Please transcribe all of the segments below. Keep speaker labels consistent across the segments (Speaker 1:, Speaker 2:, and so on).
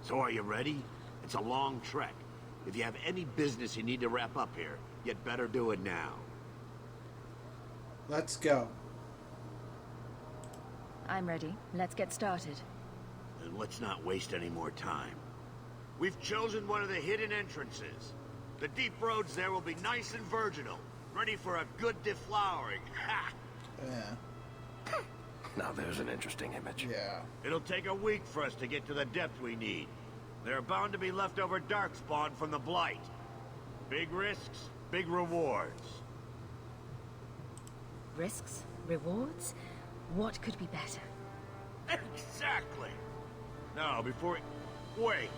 Speaker 1: So are you ready? It's a long trek. If you have any business you need to wrap up here, you'd better do it now.
Speaker 2: Let's go.
Speaker 3: I'm ready. Let's get started.
Speaker 1: And let's not waste any more time. We've chosen one of the hidden entrances. The deep roads there will be nice and virginal, ready for a good deflowering. Ha!
Speaker 2: Yeah.
Speaker 4: Now there's an interesting image.
Speaker 2: Yeah.
Speaker 1: It'll take a week for us to get to the depth we need. There are bound to be leftover Darkspawn from the Blight. Big risks, big rewards.
Speaker 3: Risks? Rewards? What could be better?
Speaker 1: Exactly! Now, before... Wait.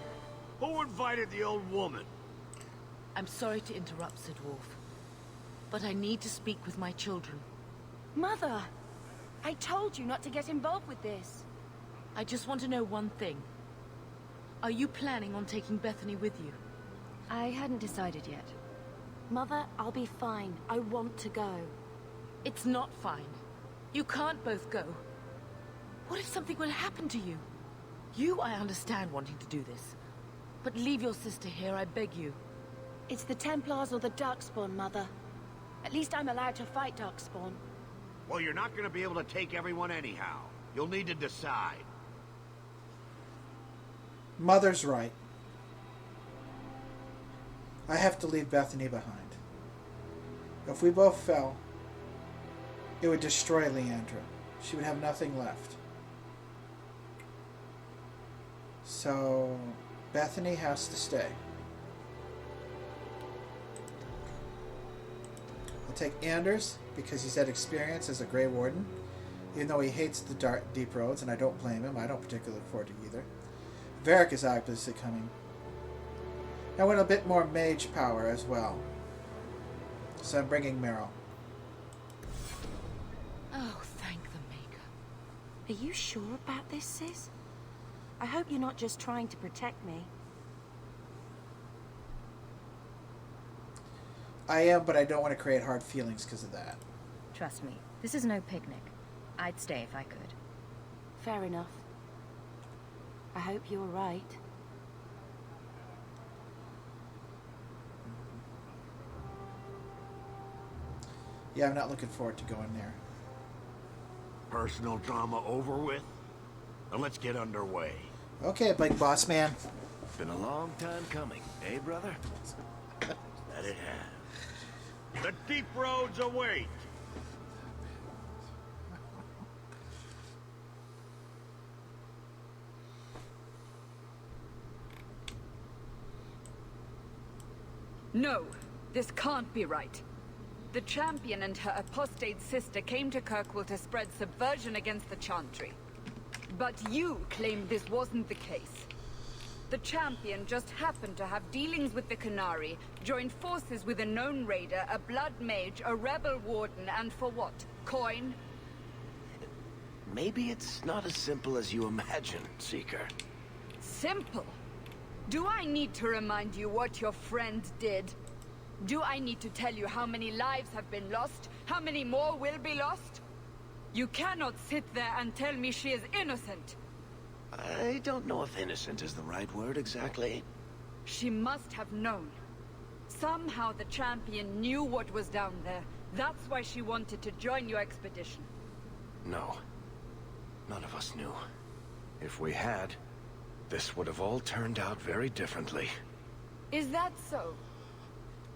Speaker 1: Who invited the old woman?
Speaker 5: I'm sorry to interrupt, Sir Dwarf, but I need to speak with my children.
Speaker 6: Mother! I told you not to get involved with this.
Speaker 5: I just want to know one thing. Are you planning on taking Bethany with you?
Speaker 3: I hadn't decided yet.
Speaker 6: Mother, I'll be fine. I want to go.
Speaker 5: It's not fine. You can't both go. What if something will happen to you? You, I understand wanting to do this. But leave your sister here, I beg you.
Speaker 6: It's the Templars or the Darkspawn, Mother. At least I'm allowed to fight Darkspawn.
Speaker 1: Well, you're not going to be able to take everyone anyhow. You'll need to decide.
Speaker 2: Mother's right. I have to leave Bethany behind. If we both fell, it would destroy Leandra. She would have nothing left. So, Bethany has to stay. I'll take Anders, because he's had experience as a Grey Warden. Even though he hates the deep roads, and I don't blame him. I don't particularly look forward to either. Varric is obviously coming. I want a bit more mage power as well. So I'm bringing Meryl.
Speaker 5: Oh, thank the Maker.
Speaker 6: Are you sure about this, sis? I hope you're not just trying to protect me.
Speaker 2: I am, but I don't want to create hard feelings because of that.
Speaker 3: Trust me, this is no picnic. I'd stay if I could.
Speaker 6: Fair enough. I hope you're right.
Speaker 2: Yeah, I'm not looking forward to going there.
Speaker 1: Personal drama over with? Now let's get underway.
Speaker 2: Okay, big boss man.
Speaker 4: Been a long time coming, eh, brother?
Speaker 1: That it has. The deep roads await!
Speaker 7: No, this can't be right. The champion and her apostate sister came to Kirkwall to spread subversion against the Chantry. But you claim this wasn't the case. The champion just happened to have dealings with the Canary, joined forces with a known raider, a blood mage, a rebel warden, and for what? Coin?
Speaker 4: Maybe it's not as simple as you imagine, Seeker.
Speaker 7: Simple? Do I need to remind you what your friend did? Do I need to tell you how many lives have been lost? How many more will be lost? You cannot sit there and tell me she is innocent.
Speaker 4: I don't know if innocent is the right word exactly.
Speaker 7: She must have known. Somehow the champion knew what was down there. That's why she wanted to join your expedition.
Speaker 4: No. None of us knew. If we had, this would have all turned out very differently.
Speaker 7: Is that so?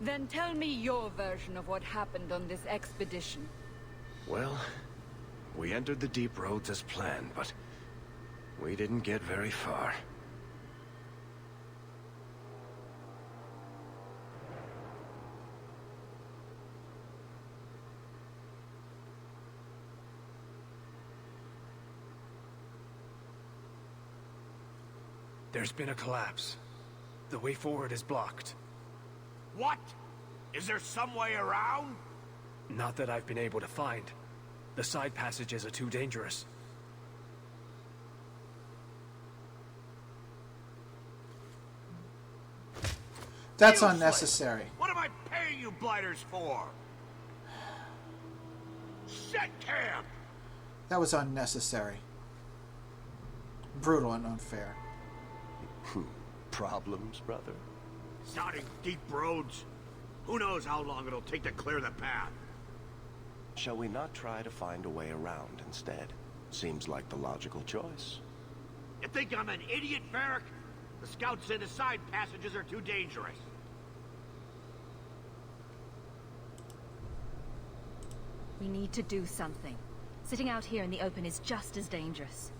Speaker 7: Then tell me your version of what happened on this expedition.
Speaker 4: Well, we entered the deep roads as planned, but we didn't get very far.
Speaker 8: There's been a collapse. The way forward is blocked.
Speaker 1: What? Is there some way around?
Speaker 8: Not that I've been able to find. The side passages are too dangerous.
Speaker 2: That's
Speaker 1: Useless.
Speaker 2: unnecessary.
Speaker 1: What am I paying you blighters for? Set camp!
Speaker 2: That was unnecessary. Brutal and unfair.
Speaker 4: Problems, brother?
Speaker 1: Starting deep roads. Who knows how long it'll take to clear the path?
Speaker 4: Shall we not try to find a way around instead? Seems like the logical choice.
Speaker 1: You think I'm an idiot, Varric? The scouts say the side passages are too dangerous.
Speaker 3: We need to do something. Sitting out here in the open is just as dangerous.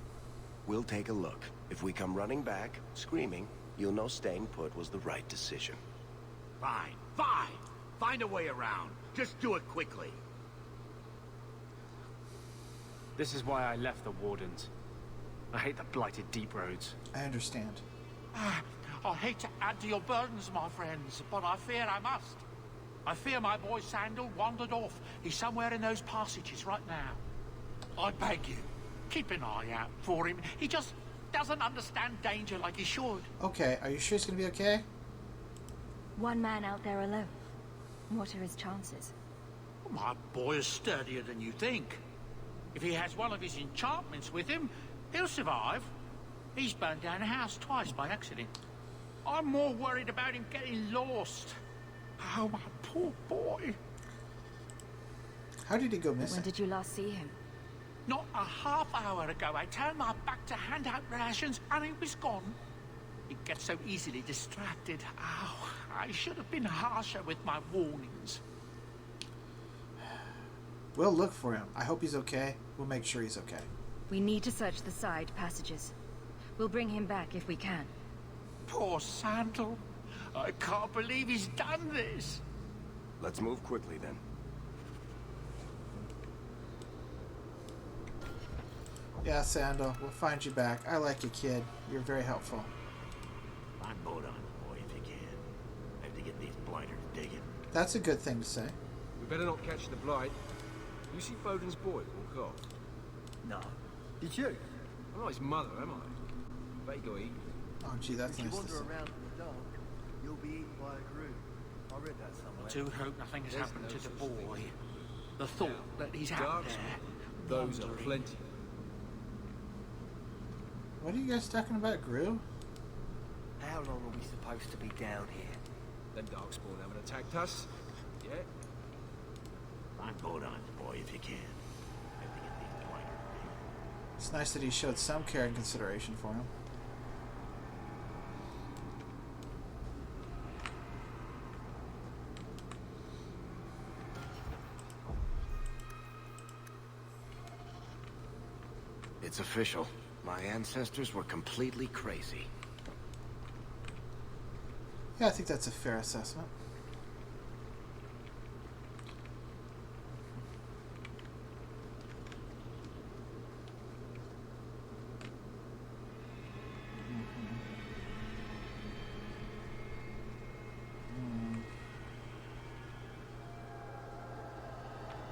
Speaker 4: We'll take a look. If we come running back, screaming, you'll know staying put was the right decision.
Speaker 1: Fine, fine. Find a way around. Just do it quickly.
Speaker 8: This is why I left the Wardens. I hate the blighted deep roads.
Speaker 2: I understand.
Speaker 9: I hate to add to your burdens, my friends, but I fear I must. I fear my boy Sandal wandered off. He's somewhere in those passages right now. I beg you, keep an eye out for him. He just doesn't understand danger like he should.
Speaker 2: Okay, are you sure he's gonna be okay?
Speaker 3: One man out there alone. What are his chances?
Speaker 9: My boy is sturdier than you think. If he has one of his enchantments with him, he'll survive. He's burned down a house twice by accident. I'm more worried about him getting lost. Oh, my poor boy.
Speaker 2: How did he go missing?
Speaker 3: When did you last see him?
Speaker 9: Not a half hour ago, I turned my back to hand out rations and he was gone. He gets so easily distracted. Oh, I should have been harsher with my warnings.
Speaker 2: We'll look for him. I hope he's okay. We'll make sure he's okay.
Speaker 3: We need to search the side passages. We'll bring him back if we can.
Speaker 9: Poor Sandal. I can't believe he's done this.
Speaker 4: Let's move quickly then.
Speaker 2: Yeah, Sandal, we'll find you back. I like you, kid. You're very helpful.
Speaker 1: Find boat on, boy, if you can. I have to get these blighters digging.
Speaker 2: That's a good thing to say.
Speaker 10: We better not catch the blight. You see Foden's boy walk off?
Speaker 11: No. Did you?
Speaker 10: I'm not his mother, am I? Bet he got eaten.
Speaker 2: Oh, gee, that's
Speaker 11: If you
Speaker 2: nice to
Speaker 11: wander
Speaker 2: see.
Speaker 11: around in the dark, you'll be eaten by a groom. I read that somewhere.
Speaker 9: I do hope nothing has
Speaker 10: There's
Speaker 9: happened
Speaker 10: no
Speaker 9: to the
Speaker 10: such thing
Speaker 9: boy.
Speaker 10: as
Speaker 9: The thought that he's out
Speaker 10: Darkspawn.
Speaker 9: there.
Speaker 10: Those are
Speaker 9: wandering.
Speaker 10: plenty.
Speaker 2: What are you guys talking about, Gru?
Speaker 11: How long are we supposed to be down here?
Speaker 10: Them Darkspawn haven't attacked us. Yeah?
Speaker 1: Find boat on, boy, if you can. I have to get these blighters digging.
Speaker 2: It's nice that he showed some care and consideration for him.
Speaker 4: It's official. My ancestors were completely crazy.
Speaker 2: Yeah, I think that's a fair assessment.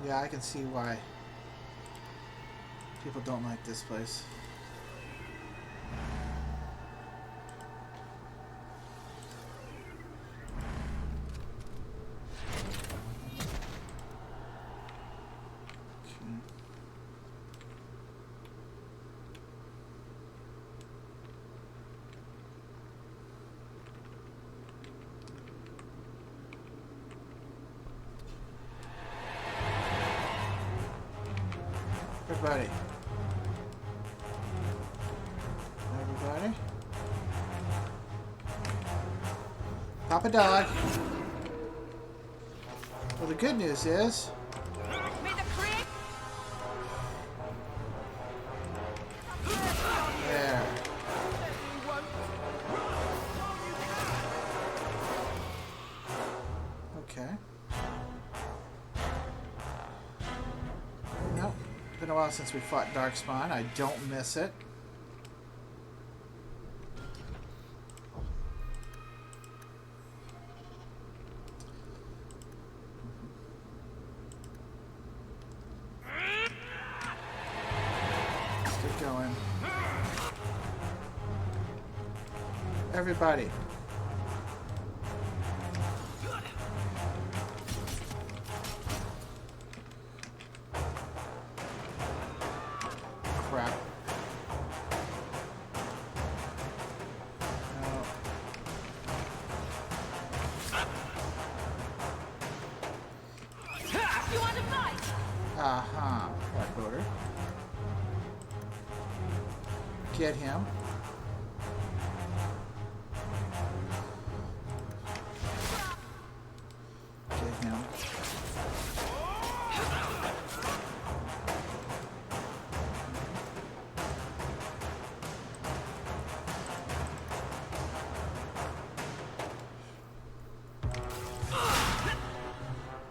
Speaker 2: Yeah, I can see why people don't like this place. Everybody. Everybody. Papa dog. Well, the good news is... There. Okay. Nope. Been a while since we fought Darkspawn. I don't miss it. Let's get going. Everybody. Crap. Aha, that voter. Get him. Get him.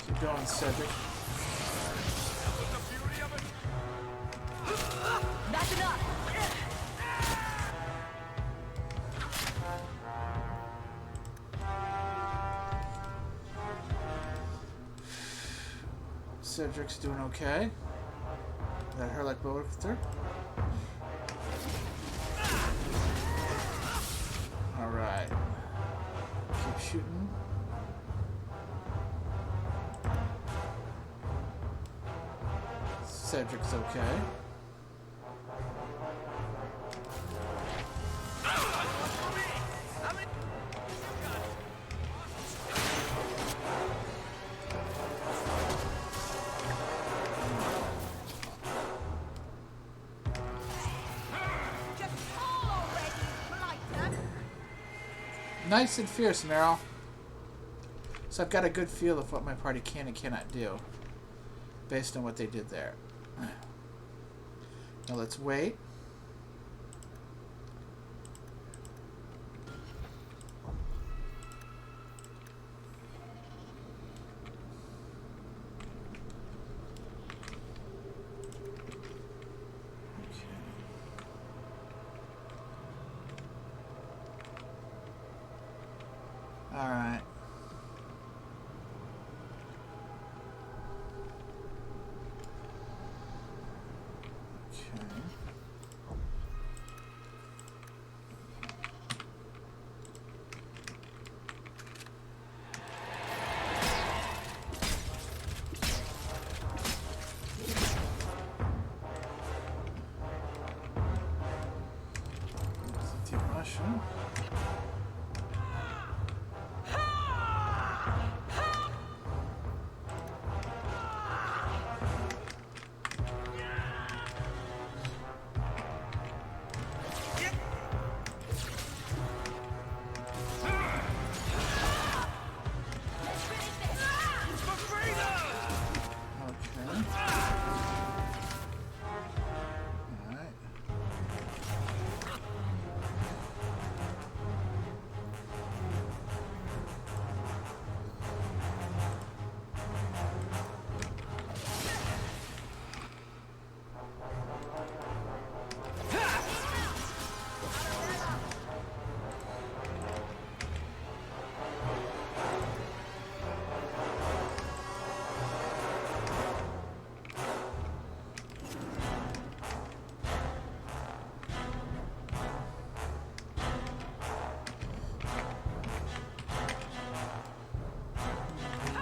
Speaker 2: Keep going, Cedric.
Speaker 3: That's enough!
Speaker 2: Cedric's doing okay. That her like both with her. Alright. Keep shooting. Cedric's okay. Nice and fierce, Meryl. So I've got a good feel of what my party can and cannot do based on what they did there. Now let's wait. All right. Okay. Deep mushroom.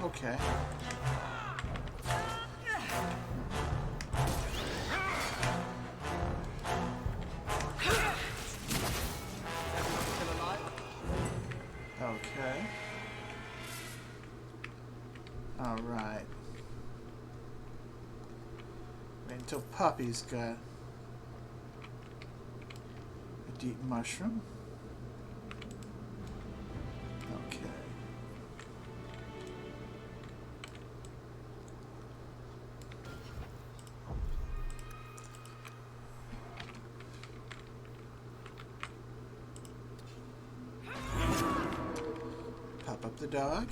Speaker 2: Okay. Okay. All right. Wait until Puppy's got a deep mushroom. Okay. Pop up the dog.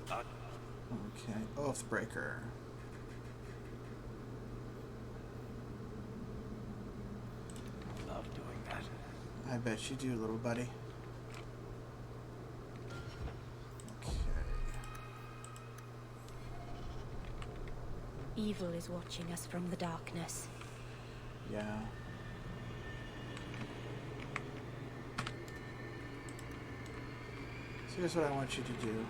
Speaker 2: Okay, Oathbreaker.
Speaker 4: Love doing that.
Speaker 2: I bet you do, little buddy. Okay.
Speaker 6: Evil is watching us from the darkness.
Speaker 2: Yeah. So here's what I want you to do.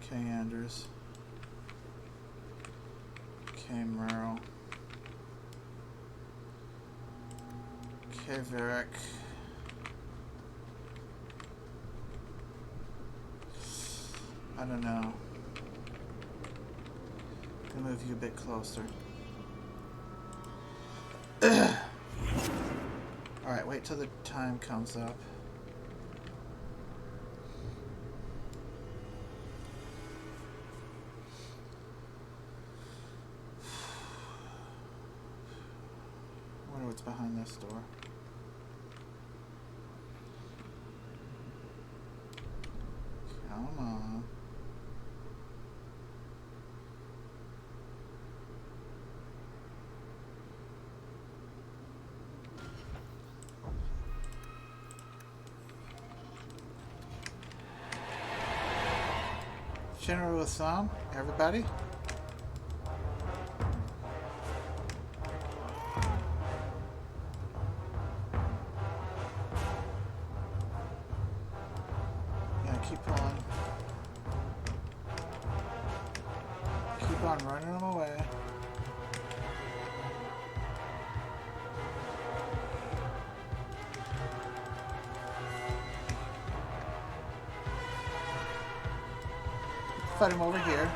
Speaker 2: Okay, Anders. Okay, Merle. Okay, Varric. I don't know. Gonna move you a bit closer. Alright, wait till the time comes up. Wonder what's behind this door. Come on. General with some, everybody. Yeah, keep pulling. Keep on running them away. Fight him over here.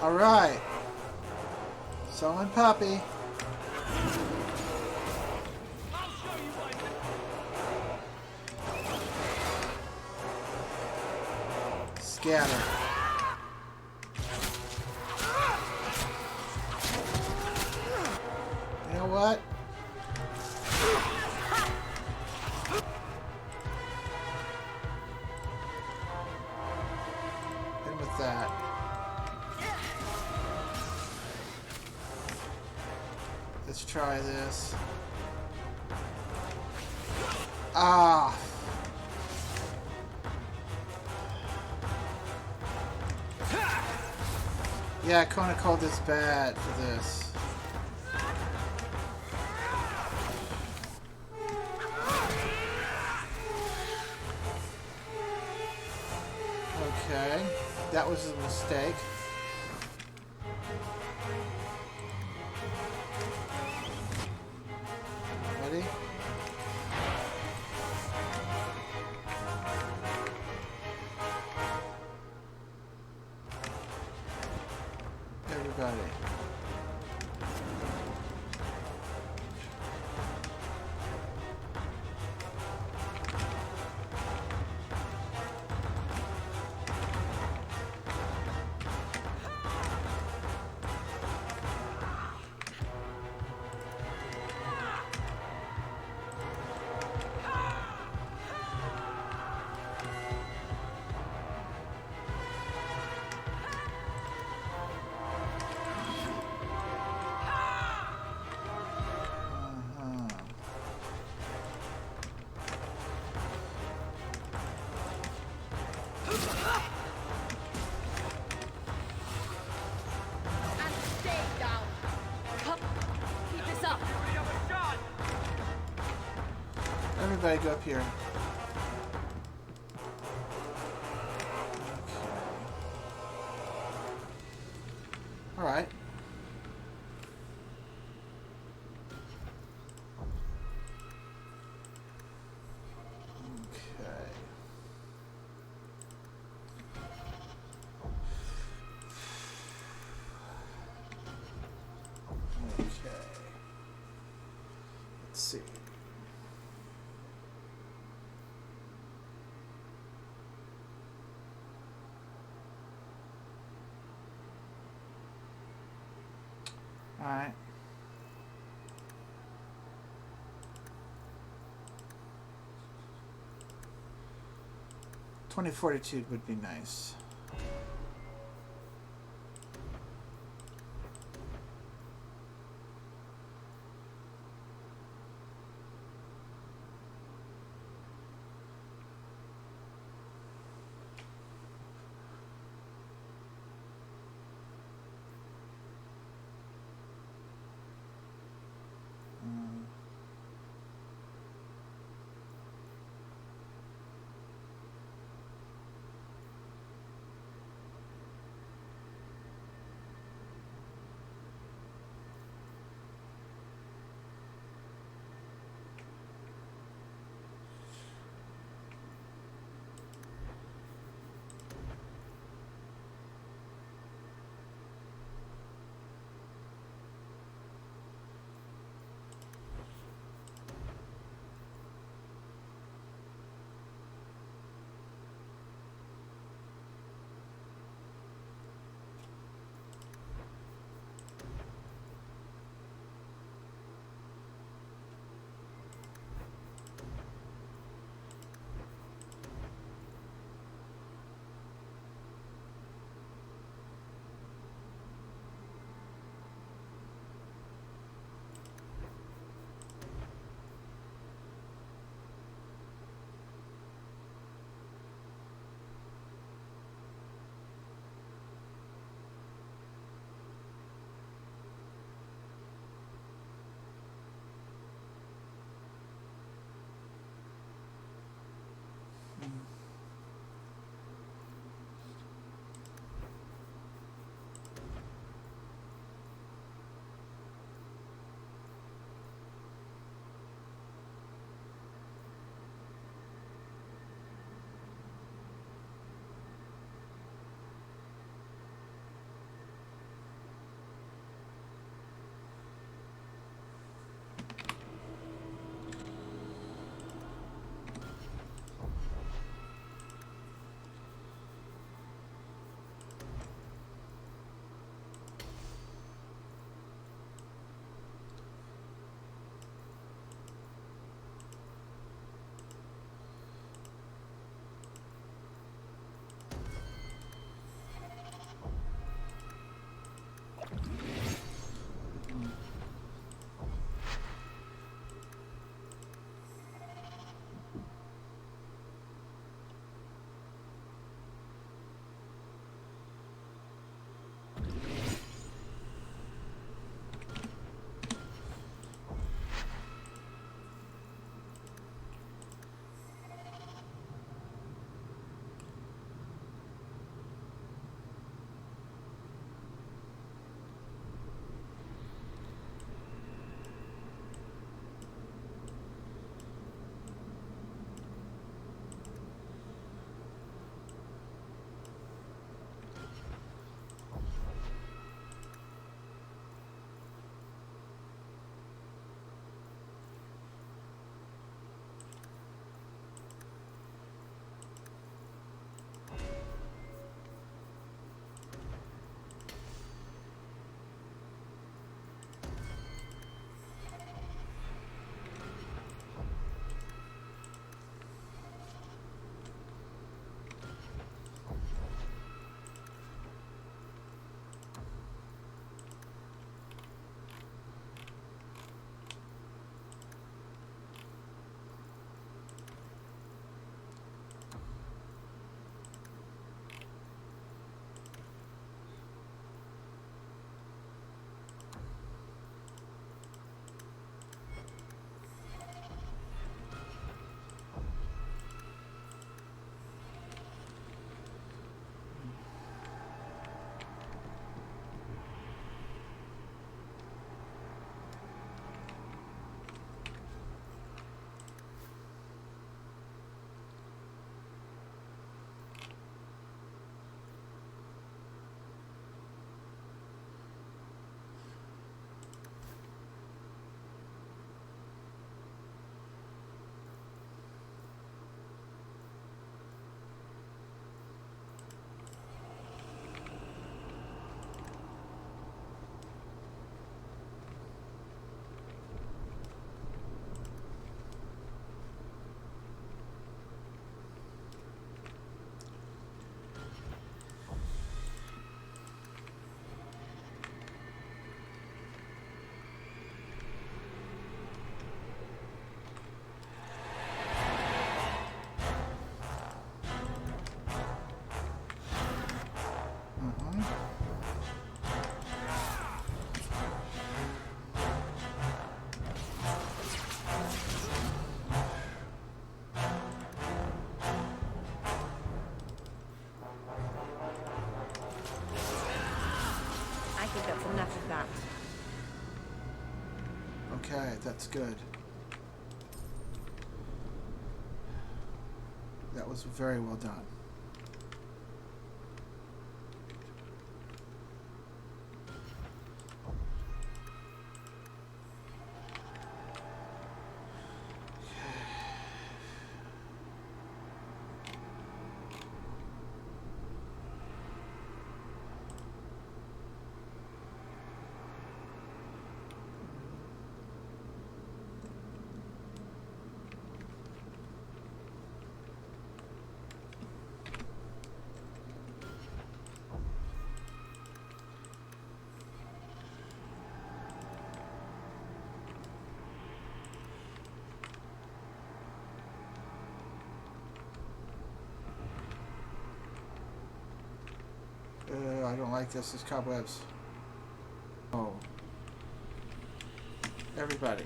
Speaker 2: All right. Summon Puppy. Scatter. You know what? Hit him with that. Let's try this. Ah. Yeah, Kona called this bad for this. Okay, that was a mistake. Ready? Everybody. Everybody go up here. All right. Okay. Okay. Let's see. All right. .2042 would be nice. Okay, that's good. That was very well done. I don't like this. There's cobwebs. Oh. Everybody.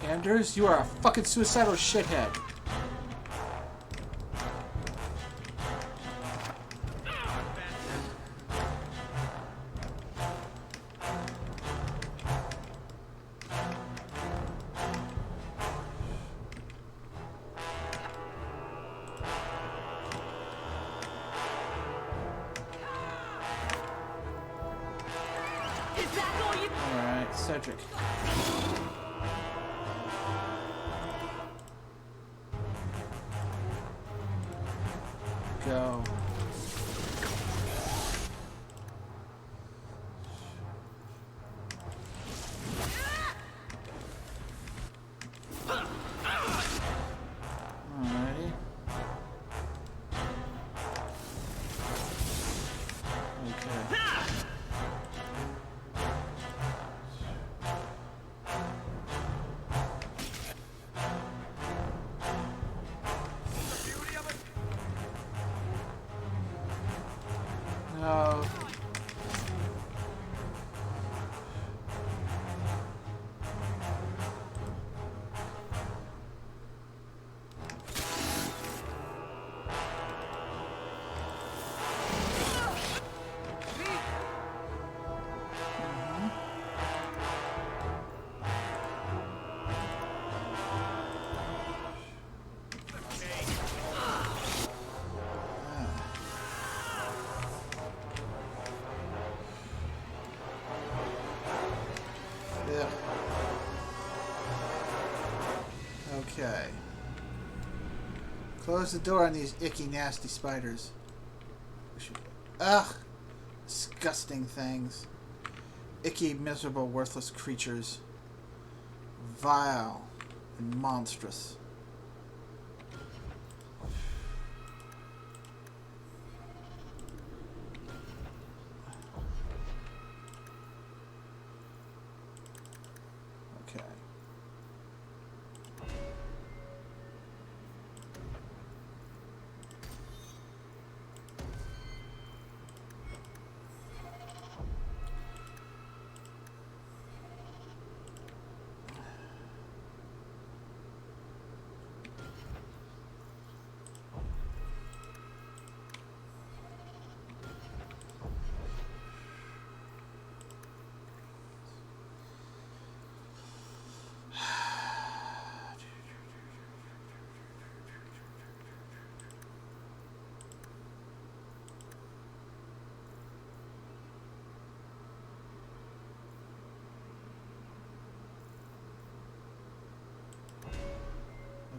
Speaker 2: Anders, you are a fucking suicidal shithead. Alright, Cedric. Go. Alrighty. Okay. No. Yeah. Okay. Close the door on these icky, nasty spiders. Ugh! Disgusting things. Icky, miserable, worthless creatures. Vile and monstrous. Okay.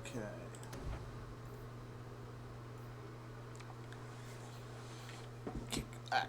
Speaker 2: Okay. Kick back.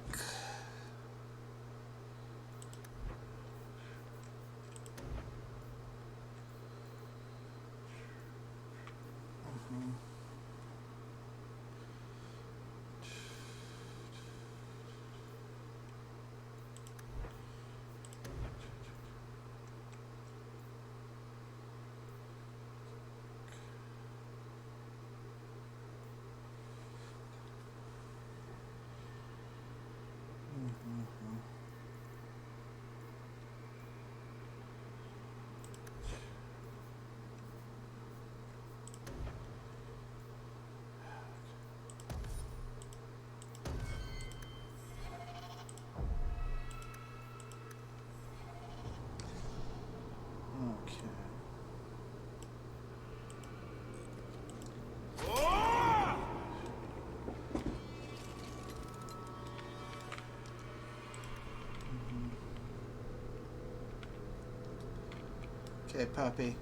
Speaker 2: Okay, puppy.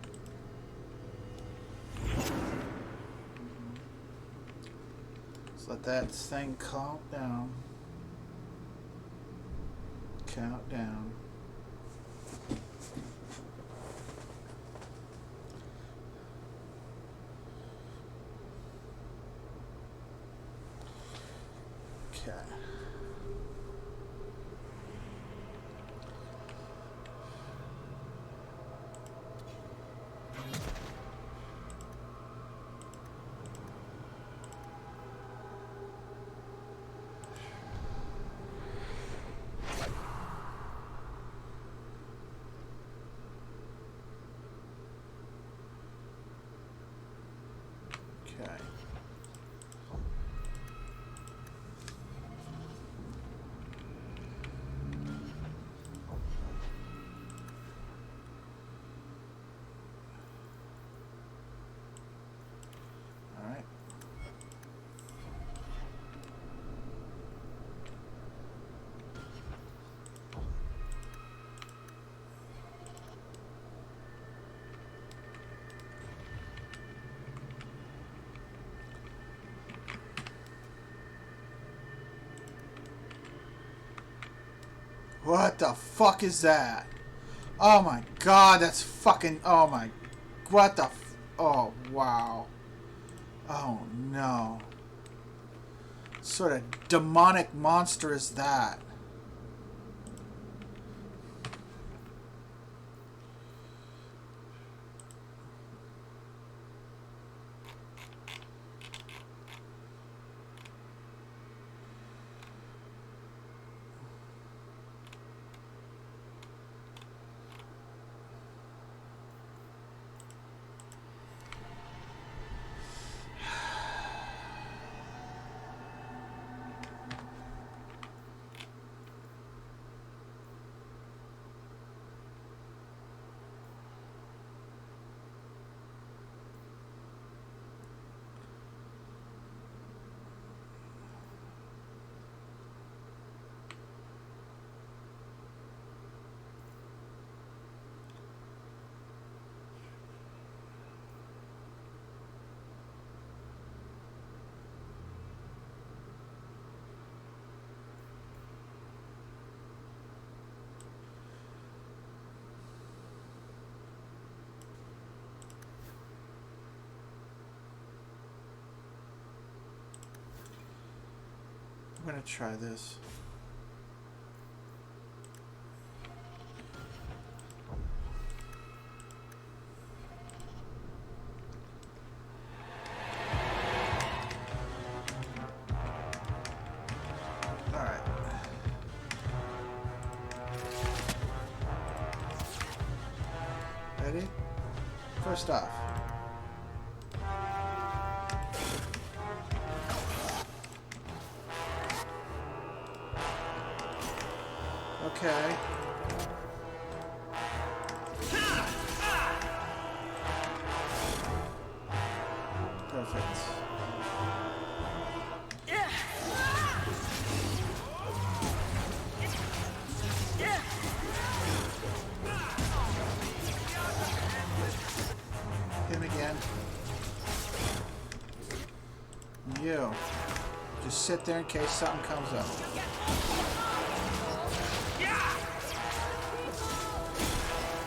Speaker 2: Let's let that thing calm down. Count down. Okay. Okay. All right. What the fuck is that? Oh my god, that's fucking... Oh my... What the... Oh, wow. Oh no. What sort of demonic monster is that? I'm gonna try this. Alright. Ready? First off. Okay. Perfect. Him again. You. Just sit there in case something comes up.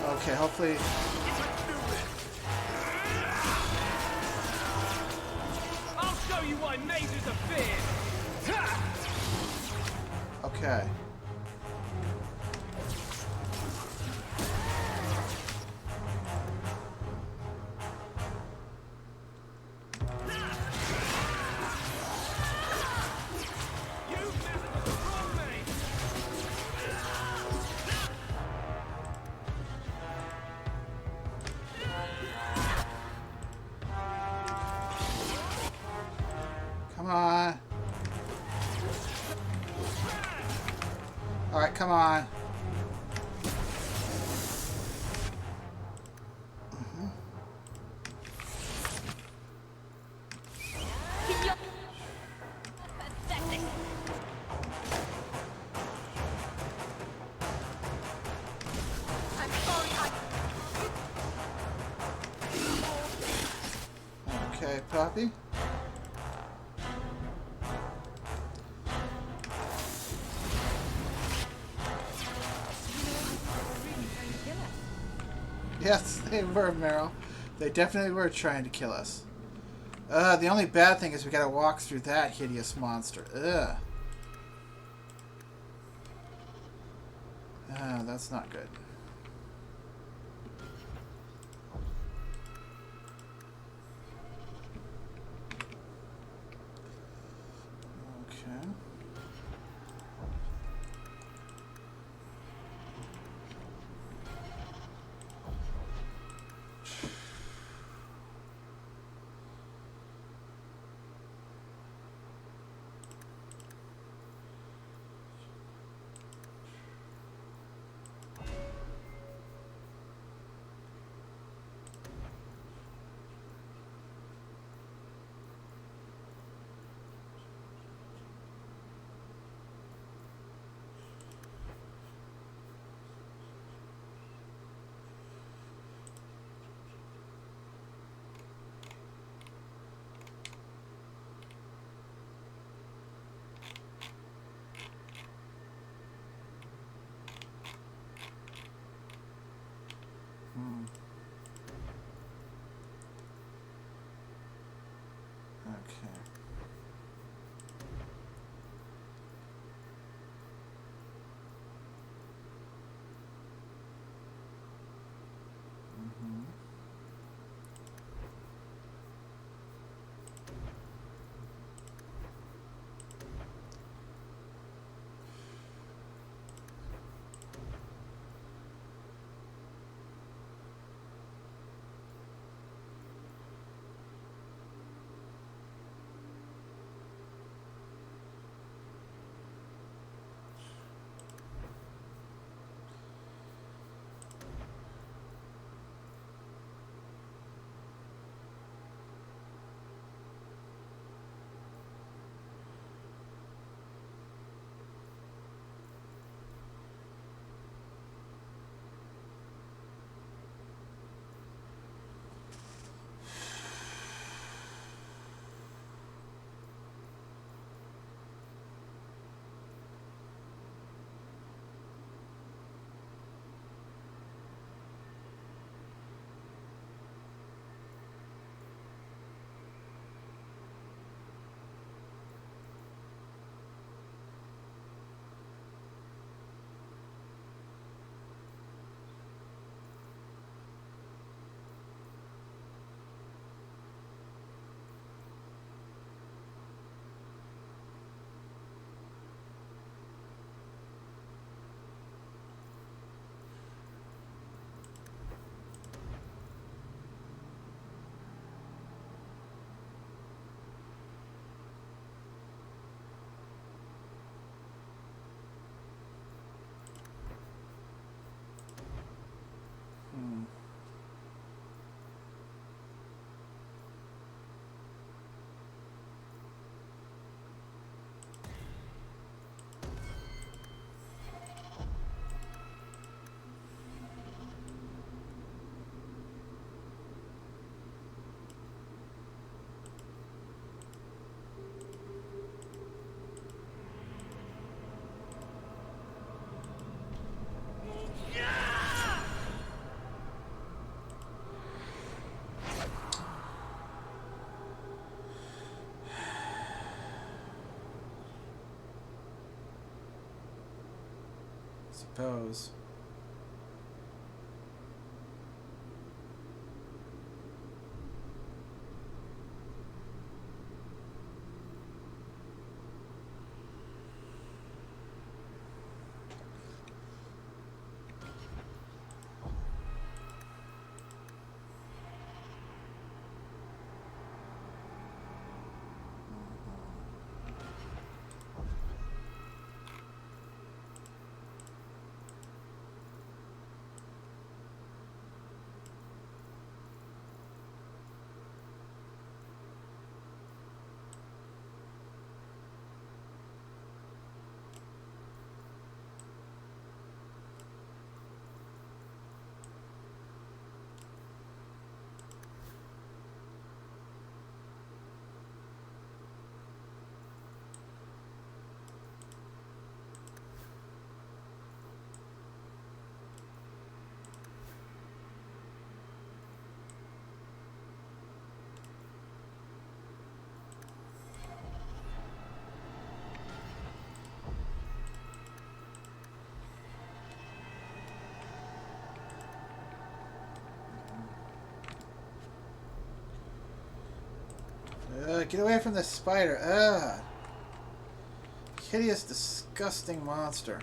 Speaker 2: Okay, hopefully...
Speaker 8: show you why mazes are feared! Ha!
Speaker 2: Okay. Come on. Alright, come on. Okay, Poppy. Yes, they were, Meryl. They definitely were trying to kill us. The only bad thing is we gotta walk through that hideous monster. Ugh. That's not good. Okay. Okay. suppose. Get away from the spider. Ugh. Hideous, disgusting monster.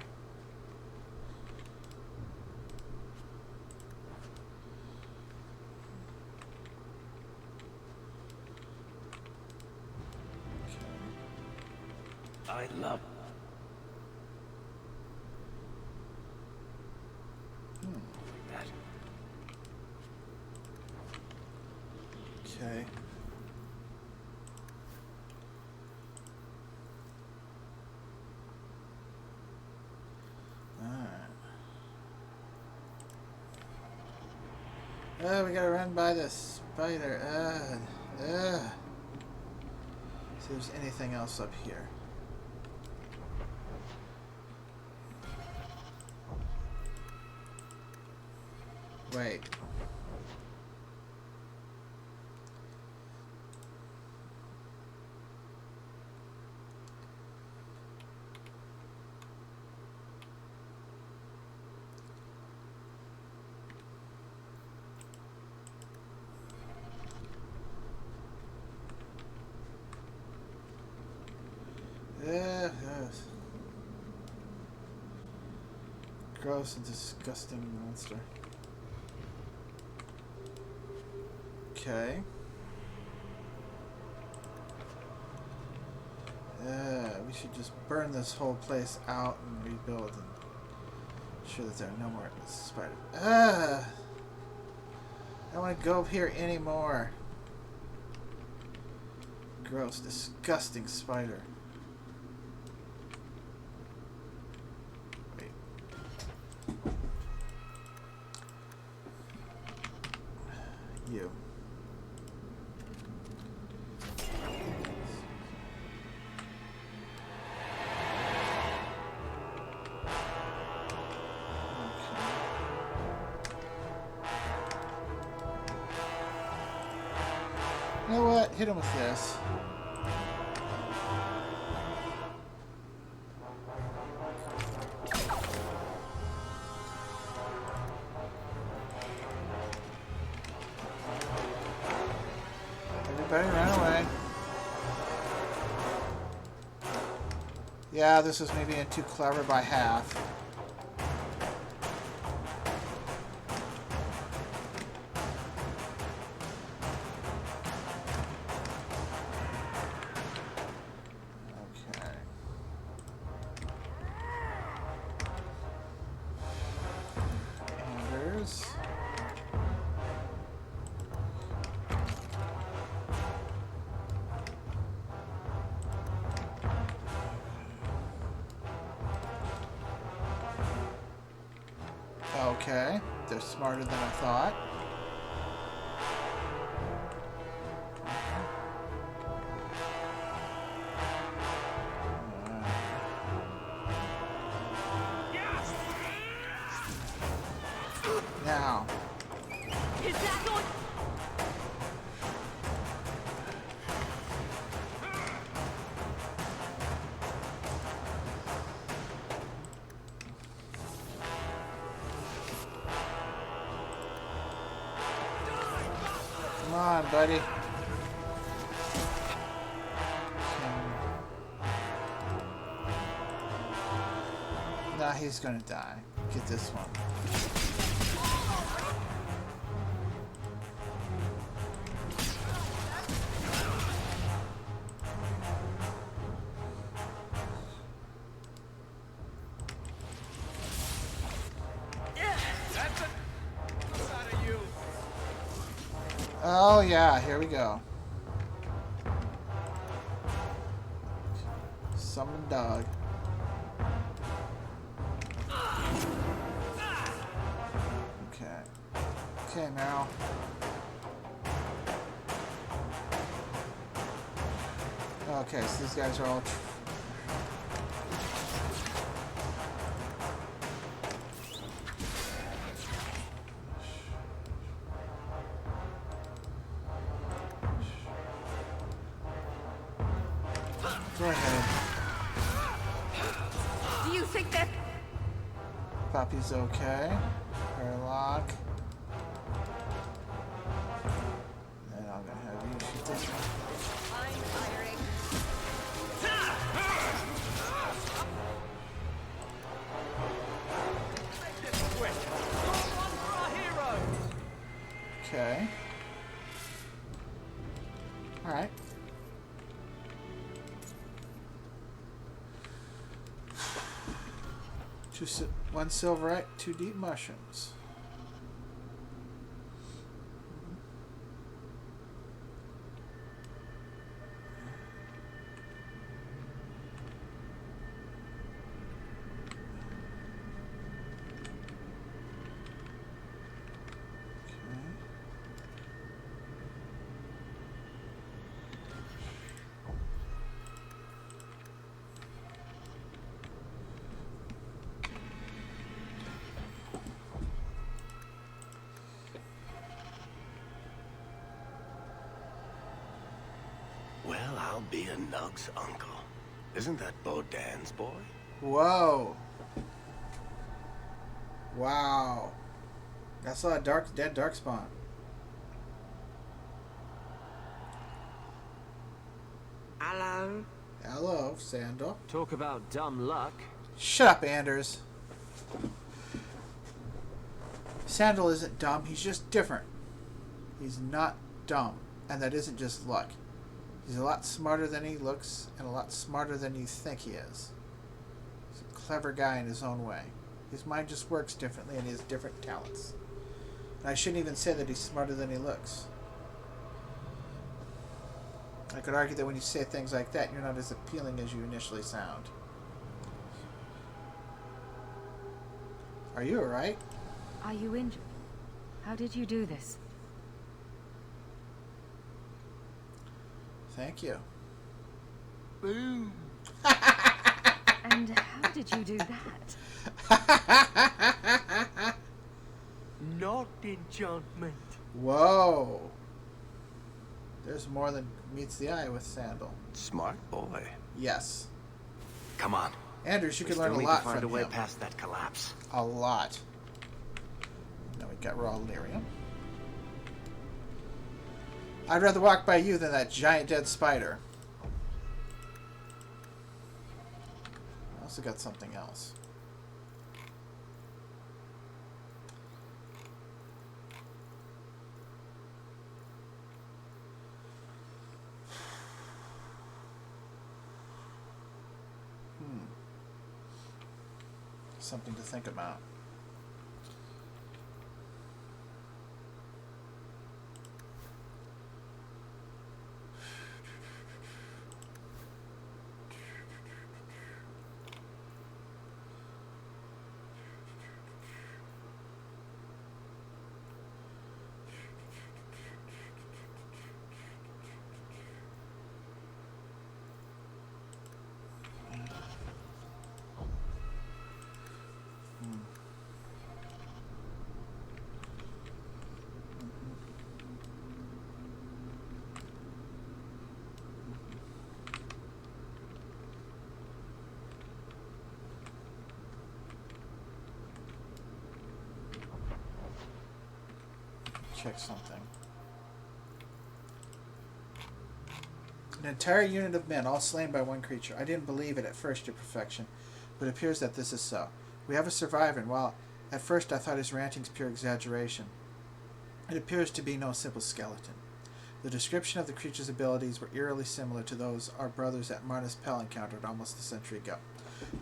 Speaker 4: I love... that.
Speaker 2: Okay. Oh, we gotta run by the spider. See if there's anything else up here. Wait. Yes. Gross and disgusting monster. Okay. We should just burn this whole place out and rebuild and ensure that there are no more spiders. I don't want to go up here anymore. Gross, disgusting spider. Wait. You. You know what? Hit him with this. Everybody run away. Yeah, this is maybe too clever by half. Okay, they're smarter than I thought. Now.
Speaker 5: Is that going?
Speaker 2: buddy. Nah, he's gonna die. Get this one. Oh yeah, here we go. Summon dog. Okay. Okay, Meryl. Okay, so these guys are all... Go ahead.
Speaker 5: Do you think that...
Speaker 2: Poppy's okay. Herlock. And I'm gonna have you shoot this one.
Speaker 5: I'm firing.
Speaker 2: Okay. Alright. One silverite, 2 deep mushrooms.
Speaker 4: Well, I'll be a Nug's uncle. Isn't that Bodan's boy?
Speaker 2: Whoa. Wow. I saw a dead Darkspawn.
Speaker 6: Hello?
Speaker 2: Hello, Sandal.
Speaker 10: Talk about dumb luck.
Speaker 2: Shut up, Anders. Sandal isn't dumb, he's just different. He's not dumb, and that isn't just luck. He's a lot smarter than he looks, and a lot smarter than you think he is. He's a clever guy in his own way. His mind just works differently, and he has different talents. And I shouldn't even say that he's smarter than he looks. I could argue that when you say things like that, you're not as appealing as you initially sound. Are you alright?
Speaker 3: Are you injured? How did you do this?
Speaker 2: Thank you.
Speaker 9: Boom.
Speaker 3: And how did you do that?
Speaker 9: Not enchantment.
Speaker 2: Whoa. There's more than meets the eye with Sandal.
Speaker 4: Smart boy.
Speaker 2: Yes.
Speaker 4: Come on.
Speaker 2: Anders, you
Speaker 4: We
Speaker 2: can learn a
Speaker 4: still need
Speaker 2: lot
Speaker 4: to find
Speaker 2: from
Speaker 4: a way
Speaker 2: him.
Speaker 4: past that collapse.
Speaker 2: A lot. Now we got raw lyrium. I'd rather walk by you than that giant dead spider. I also got something else. Something to think about. Check something. An entire unit of men, all slain by one creature. I didn't believe it at first, your perfection, but it appears that this is so. We have a survivor, and while at first I thought his ranting's pure exaggeration, it appears to be no simple skeleton. The description of the creature's abilities were eerily similar to those our brothers at Marnus Pell encountered almost a century ago.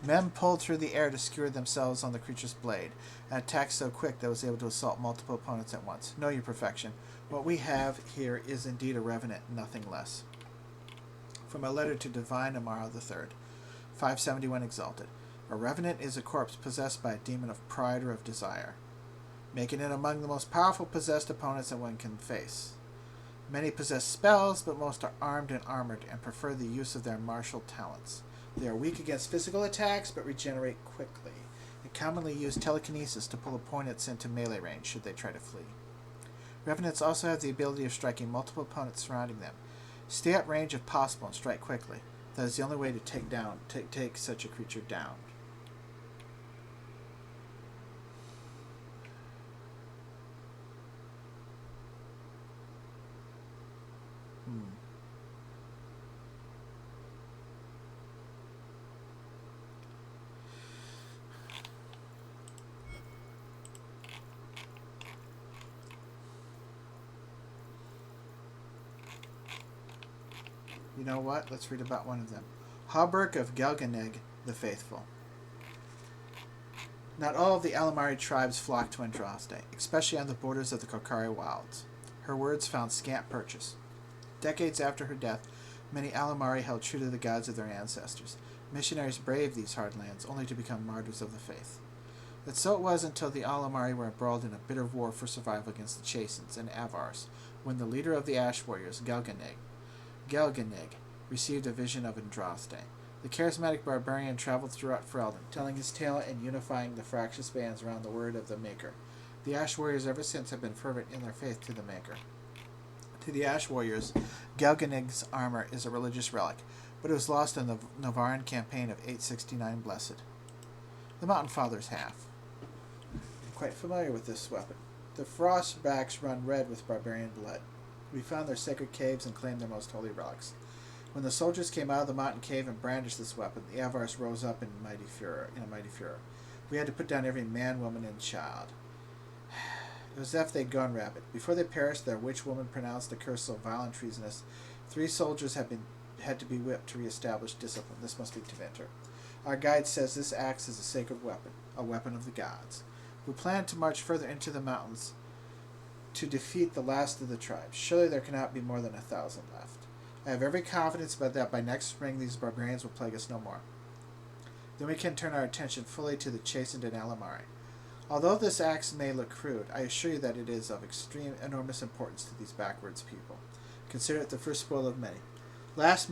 Speaker 2: Men pulled through the air to skewer themselves on the creature's blade, an attack so quick that it was able to assault multiple opponents at once. No, your perfection. What we have here is indeed a revenant, nothing less. From a letter to Divine Amara III, 571 Exalted. A revenant is a corpse possessed by a demon of pride or of desire, making it among the most powerful possessed opponents that one can face. Many possess spells, but most are armed and armored and prefer the use of their martial talents. They are weak against physical attacks, but regenerate quickly, and commonly use telekinesis to pull opponents into melee range should they try to flee. Revenants also have the ability of striking multiple opponents surrounding them. Stay at range if possible and strike quickly. That is the only way to take such a creature down. You know what? Let's read about one of them. Hauberk of Gelganeg the Faithful. Not all of the Alamari tribes flocked to Andraste, especially on the borders of the Kokari wilds. Her words found scant purchase. Decades after her death, many Alamari held true to the gods of their ancestors. Missionaries braved these hard lands, only to become martyrs of the faith. But so it was until the Alamari were embroiled in a bitter war for survival against the Chasins and Avars, when the leader of the Ash Warriors, Gelganeg, received a vision of Andraste. The charismatic barbarian traveled throughout Ferelden, telling his tale and unifying the fractious bands around the word of the Maker. The Ash Warriors ever since have been fervent in their faith to the Maker. To the Ash Warriors, Gelganeg's armor is a religious relic, but it was lost in the Navaran campaign of 869 Blessed. The Mountain Father's Half. I'm quite familiar with this weapon. The Frostbacks run red with barbarian blood. We found their sacred caves and claimed their most holy relics. When the soldiers came out of the mountain cave and brandished this weapon, the Avars rose up in a mighty furor. We had to put down every man, woman, and child. It was as if they'd gone rabid. Before they perished, their witch woman pronounced the curse so vile and treasonous. 3 soldiers had to be whipped to reestablish discipline. This must be Tevinter. Our guide says this axe is a sacred weapon, a weapon of the gods. We plan to march further into the mountains to defeat the last of the tribes. Surely there cannot be more than 1,000 left. I have every confidence that by next spring these barbarians will plague us no more. Then we can turn our attention fully to the Chastened and Alamari. Although this axe may look crude, I assure you that it is of enormous importance to these backwards people. Consider it the first spoil of many. Last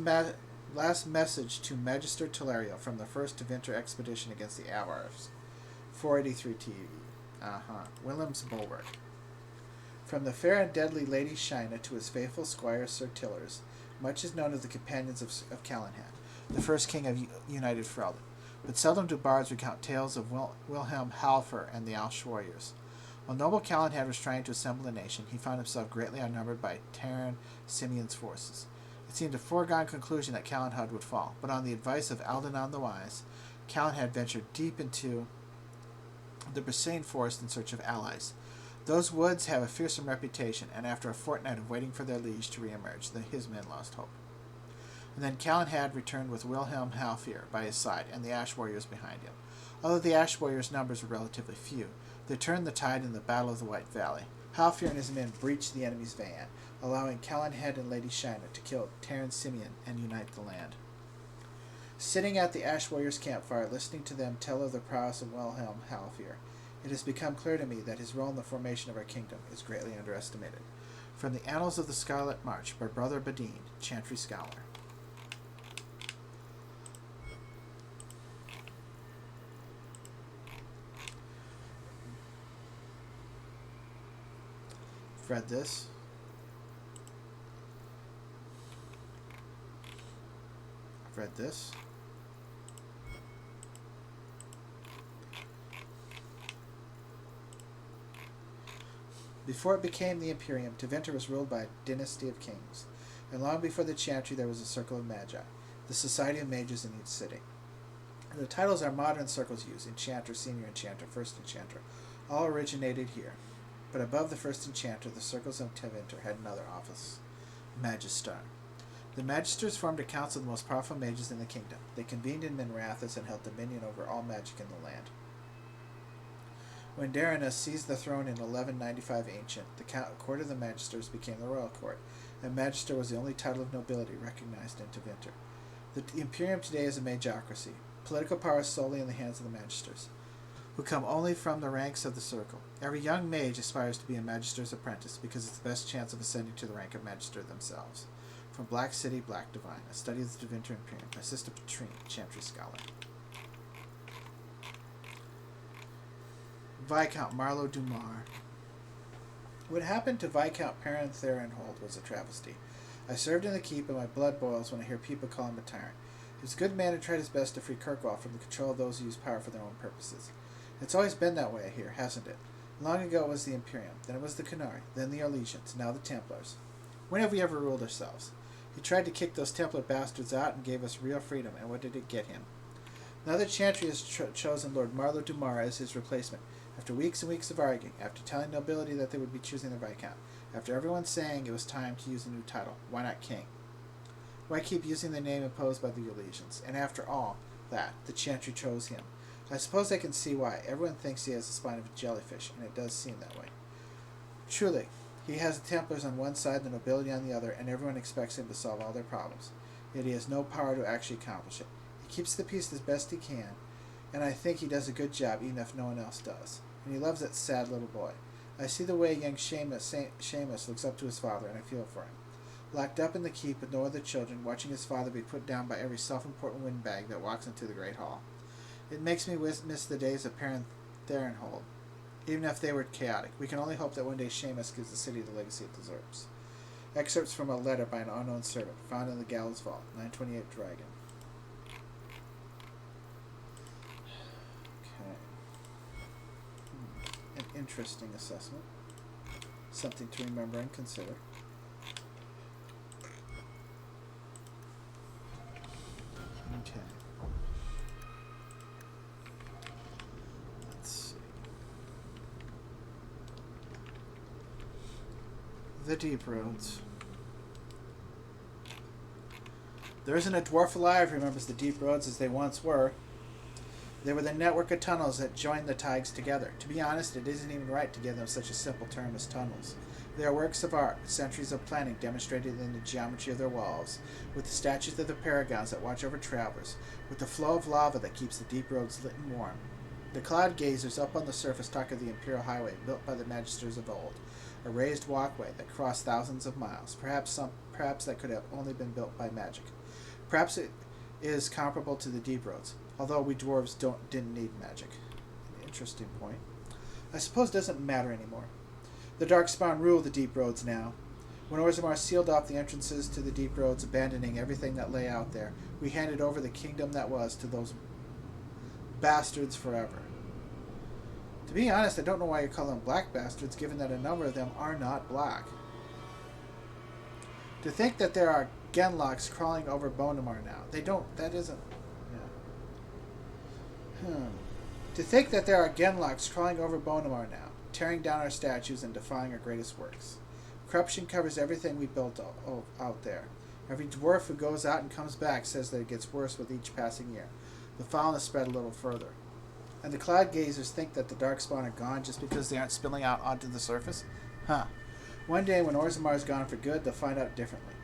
Speaker 2: message to Magister Telerio from the first Tevinter expedition against the Avars. 483 TV. Willem's Bulwark. From the fair and deadly Lady Shina to his faithful squire Sir Tillers, much is known of the companions of Callahan, the first king of United Ferelden. But seldom do bards recount tales of Wilhelm Halfer and the Ash Warriors. While noble Callahan was trying to assemble a nation, he found himself greatly outnumbered by Terran Simeon's forces. It seemed a foregone conclusion that Callahan would fall, but on the advice of Aldenon the Wise, Callahan ventured deep into the Brisane forest in search of allies. Those woods have a fearsome reputation, and after a fortnight of waiting for their liege to reemerge, his men lost hope. And then Callahan returned with Wilhelm Halfir by his side and the Ash Warriors behind him. Although the Ash Warriors' numbers were relatively few, they turned the tide in the Battle of the White Valley. Halfir and his men breached the enemy's van, allowing Callahan and Lady Shina to kill Terran Simeon and unite the land. Sitting at the Ash Warriors' campfire, listening to them tell of the prowess of Wilhelm Halfir, it has become clear to me that his role in the formation of our kingdom is greatly underestimated. From the Annals of the Scarlet March by Brother Badine, Chantry Scholar. I've read this. I've read this. Before it became the Imperium, Tevinter was ruled by a dynasty of kings. And long before the Chantry there was a Circle of Magi, the society of mages in each city. The titles our modern circles use, Enchanter, Senior Enchanter, First Enchanter, all originated here. But above the First Enchanter, the Circles of Tevinter had another office, Magister. The Magisters formed a council of the most powerful mages in the kingdom. They convened in Minrathous and held dominion over all magic in the land. When Darinus seized the throne in 1195 Ancient, the court of the Magisters became the royal court, and Magister was the only title of nobility recognized in Tevinter. The Imperium today is a magocracy. Political power is solely in the hands of the Magisters, who come only from the ranks of the Circle. Every young mage aspires to be a Magister's apprentice because it's the best chance of ascending to the rank of Magister themselves. From Black City, Black Divine, a study of the Tevinter Imperium, by Sister Patrine, Chantry Scholar. Viscount Marlowe Dumar. What happened to Viscount Perrin Therenhold was a travesty. I served in the keep, and my blood boils when I hear people call him a tyrant. He was a good man who tried his best to free Kirkwall from the control of those who use power for their own purposes. It's always been that way here, hasn't it? Long ago it was the Imperium, then it was the Canari, then the Orlesians, now the Templars. When have we ever ruled ourselves? He tried to kick those Templar bastards out and gave us real freedom, and what did it get him? Now the Chantry has chosen Lord Marlowe Dumar as his replacement. After weeks and weeks of arguing, after telling nobility that they would be choosing their Viscount, after everyone saying it was time to use a new title, why not King? Why keep using the name imposed by the Orlesians? And after all that, the Chantry chose him. I suppose I can see why. Everyone thinks he has the spine of a jellyfish, and it does seem that way. Truly, he has the Templars on one side and the nobility on the other, and everyone expects him to solve all their problems. Yet he has no power to actually accomplish it. He keeps the peace as best he can, and I think he does a good job even if no one else does. And he loves that sad little boy. I see the way young Seamus looks up to his father, and I feel for him. Locked up in the keep with no other children, watching his father be put down by every self-important windbag that walks into the Great Hall. It makes me miss the days of Perrin Therenhold, even if they were chaotic. We can only hope that one day Seamus gives the city the legacy it deserves. Excerpts from a letter by an unknown servant, found in the Gallows Vault, 928 Dragon. An interesting assessment. Something to remember and consider. Okay. Let's see. The Deep Roads. There isn't a dwarf alive who remembers the Deep Roads as they once were. They were the network of tunnels that joined the Tigers together. To be honest, it isn't even right to give them such a simple term as tunnels. They are works of art, centuries of planning demonstrated in the geometry of their walls, with the statues of the paragons that watch over travelers, with the flow of lava that keeps the deep roads lit and warm. The cloud gazers up on the surface talk of the Imperial Highway built by the Magisters of old, a raised walkway that crossed thousands of miles. Perhaps that could have only been built by magic. Perhaps it is comparable to the Deep Roads, although we dwarves didn't need magic. An interesting point. I suppose it doesn't matter anymore. The Darkspawn rule the Deep Roads now. When Orzammar sealed off the entrances to the Deep Roads, abandoning everything that lay out there, we handed over the kingdom that was to those bastards forever. To be honest, I don't know why you call them black bastards, given that a number of them are not black. To think that there are Genlocks crawling over Bonamar now. That isn't... Yeah. To think that there are Genlocks crawling over Bonamar now, tearing down our statues and defying our greatest works. Corruption covers everything we built out there. Every dwarf who goes out and comes back says that it gets worse with each passing year. The foulness spread a little further. And the cloud gazers think that the Darkspawn are gone just because they aren't spilling out onto the surface? Huh. One day when Orzammar is gone for good, they'll find out differently.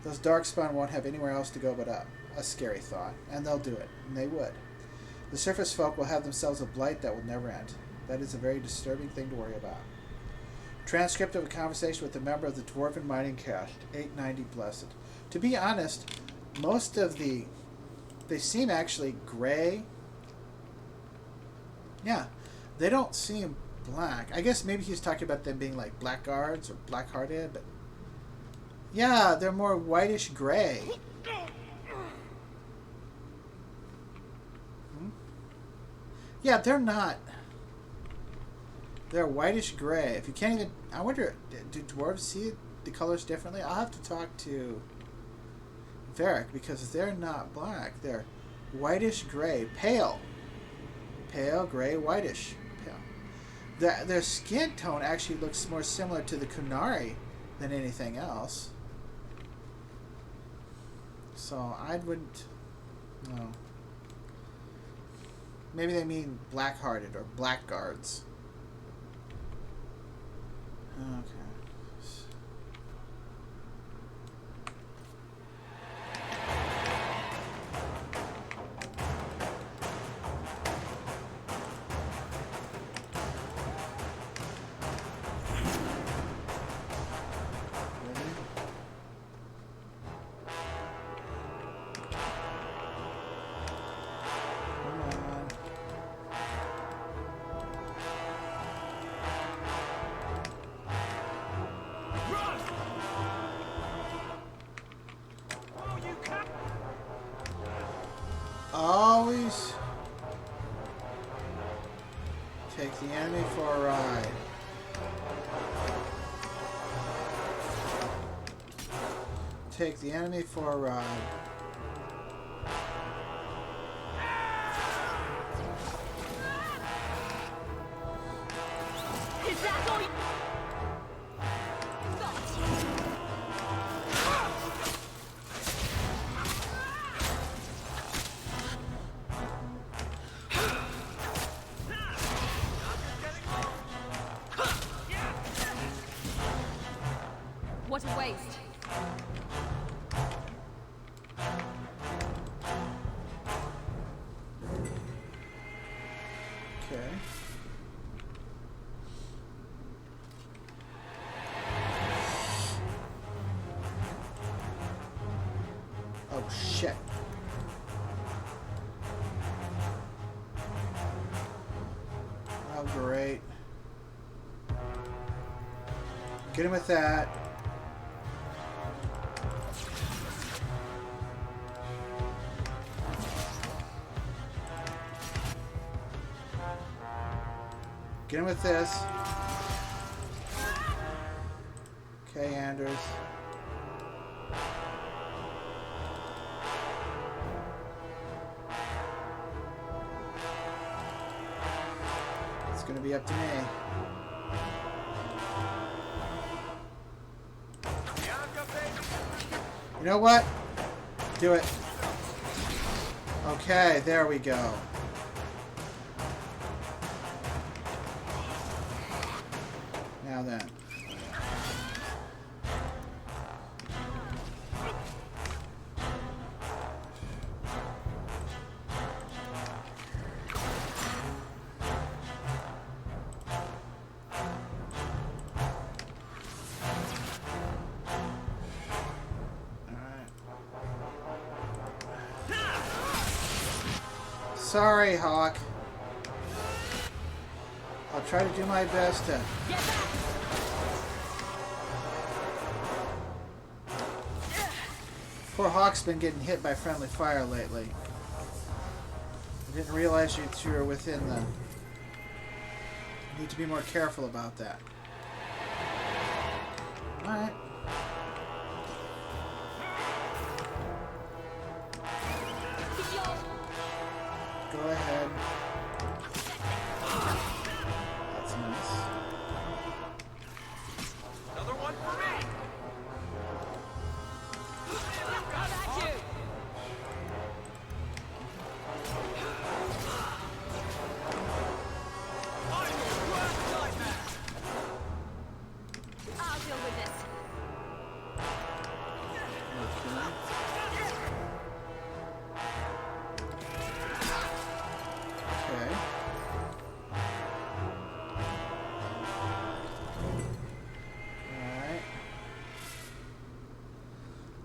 Speaker 2: Those Darkspawn won't have anywhere else to go but up. A scary thought. And they'll do it. And they would. The surface folk will have themselves a blight that will never end. That is a very disturbing thing to worry about. Transcript of a conversation with a member of the Dwarven Mining Caste, 890 Blessed. To be honest, most of they seem actually gray. Yeah, they don't seem black. I guess maybe he's talking about them being like blackguards or black-hearted, but yeah, they're more whitish gray. Yeah, they're not. They're whitish gray. If you can't even... I wonder, do dwarves see the colors differently? I'll have to talk to Varric, because they're not black. They're whitish gray, pale. Pale, gray, whitish. Pale. Their skin tone actually looks more similar to the Kunari than anything else. So I wouldn't... No. Maybe they mean black-hearted or blackguards. Okay. Always take the enemy for a ride. Take the enemy for a ride.
Speaker 3: Is that all you... What a waste.
Speaker 2: Okay. Oh, shit. Oh, great. Get him with that. Get him with this. Okay, Anders. It's gonna be up to me. You know what? Do it. Okay, there we go. Now then. Sorry, Hawk. I'll try to do my best to... Poor Hawk's been getting hit by friendly fire lately. I didn't realize you were within the... Need to be more careful about that. Alright. Go ahead. That's nice.
Speaker 10: Another one for me.
Speaker 3: I'll deal with this.
Speaker 2: Okay. Alright.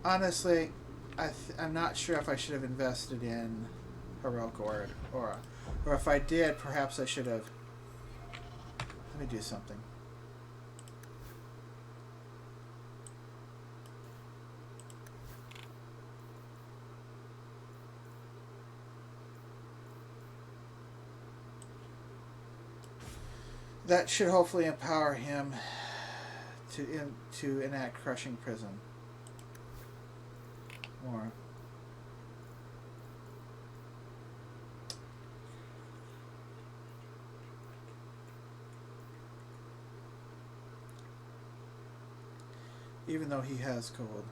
Speaker 2: Honestly, I'm not sure if I should have invested in Heroic Aura. Or if I did, perhaps I should have... Let me do something. That should hopefully empower him to enact Crushing Prison. more. Even though he has gold.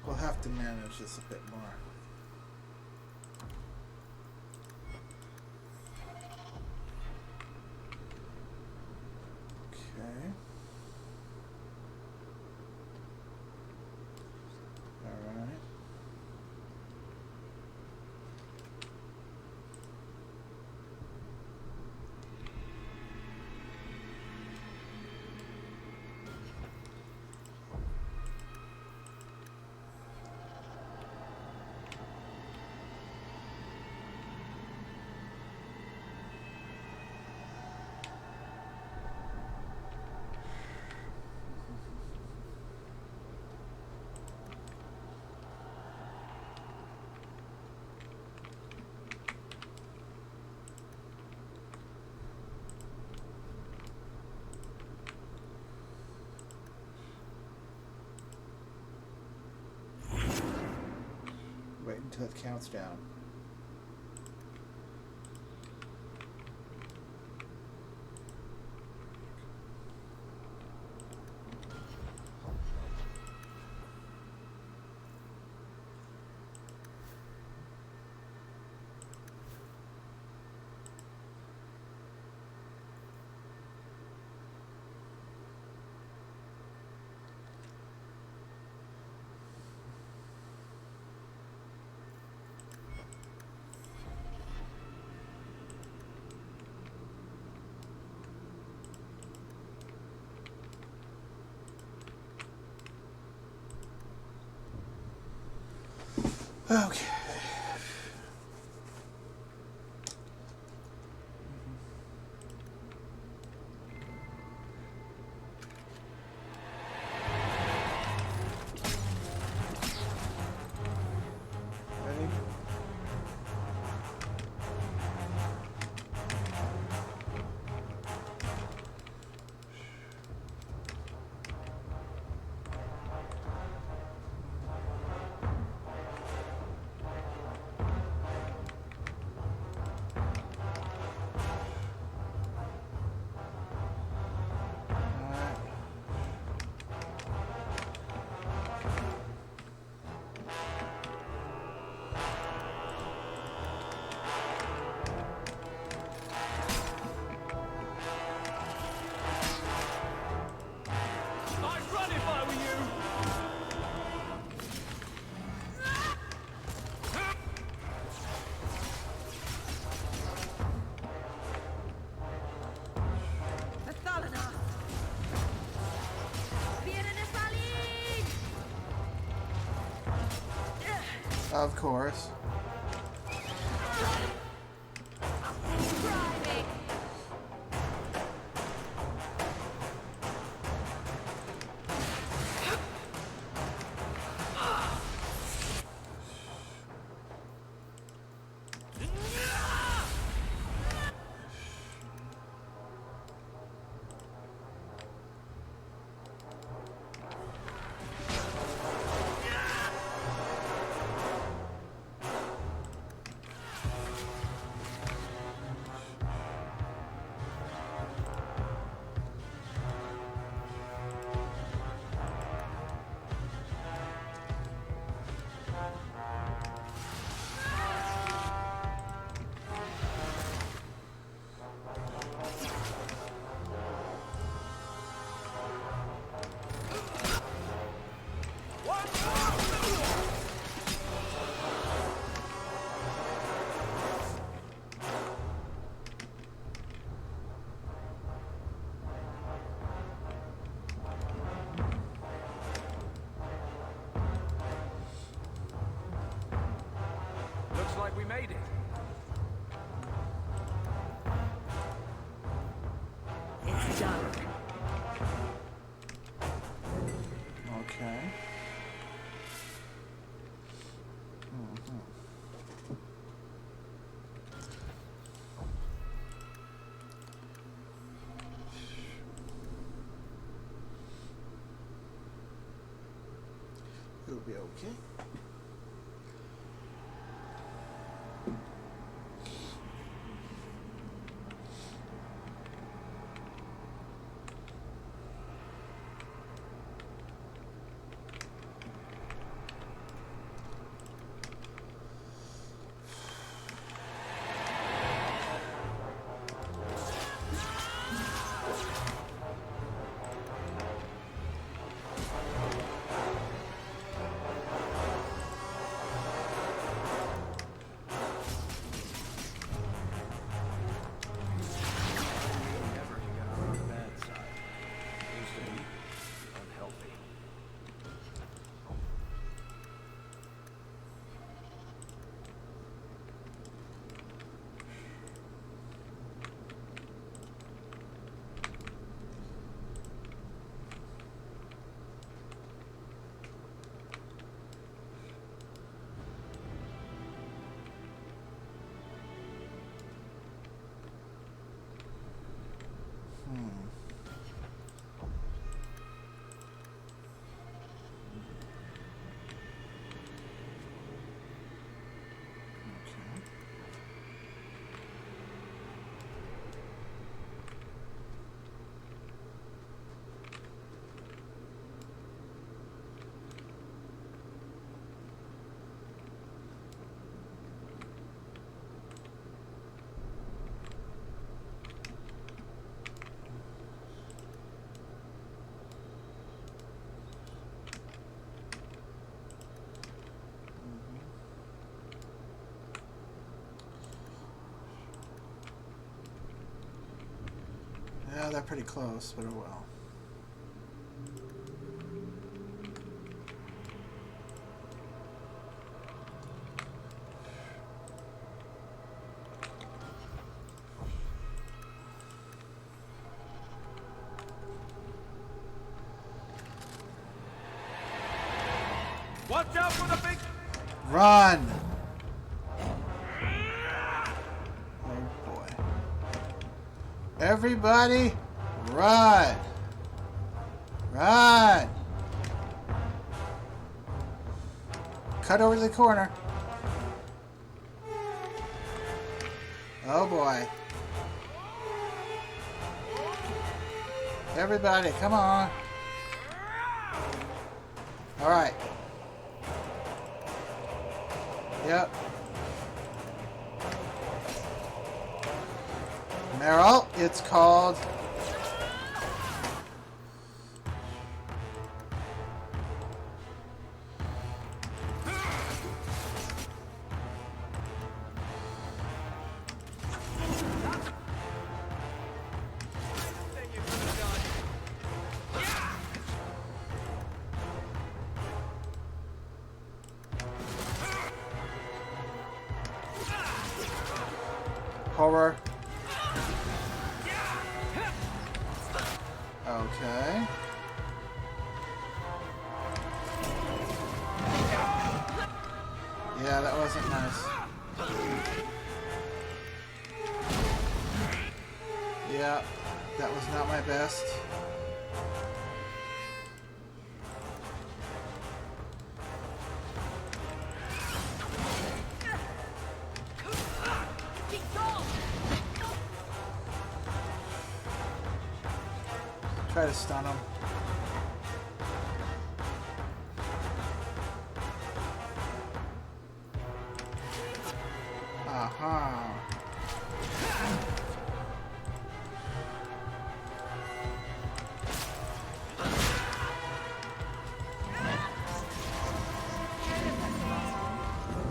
Speaker 2: We'll have to manage this a bit more. Okay. All right. Wait until it counts down. Okay. Ready? Of course. Okay. It'll be okay. Yeah, they're pretty close, but oh well.
Speaker 9: Watch out for the big...
Speaker 2: Run! Oh boy. Everybody, run! Run! Cut over to the corner. Oh boy. Everybody, come on. Alright. Yep. Meryl, it's called... Horror. Okay. Yeah, that wasn't nice. Yeah, that was not my best. Try to stun him. Aha.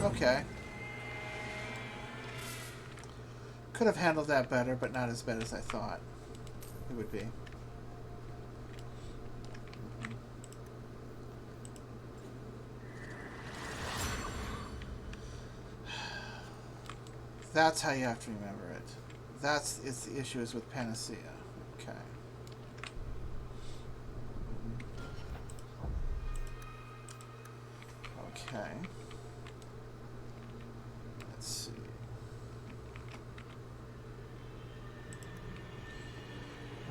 Speaker 2: Okay. Could have handled that better, but not as bad as I thought it would be. That's how you have to remember it. That's it's the issue is with Panacea. Okay. Okay. Let's see.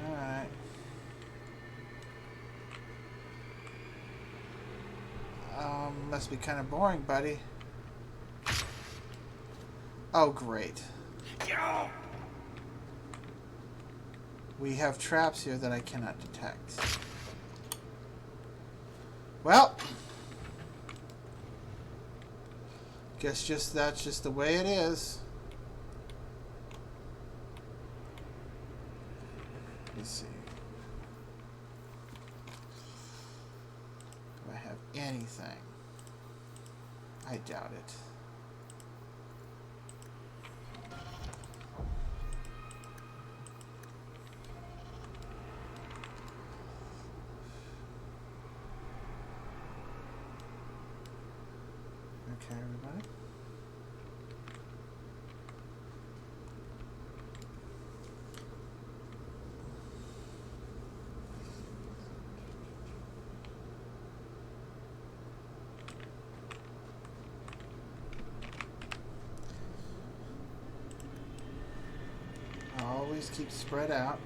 Speaker 2: Alright. Must be kind of boring, buddy. Oh, great. We have traps here that I cannot detect. Well, guess that's just the way it is. Let me see. Do I have anything? I doubt it. Okay, everybody. Always keep spread out.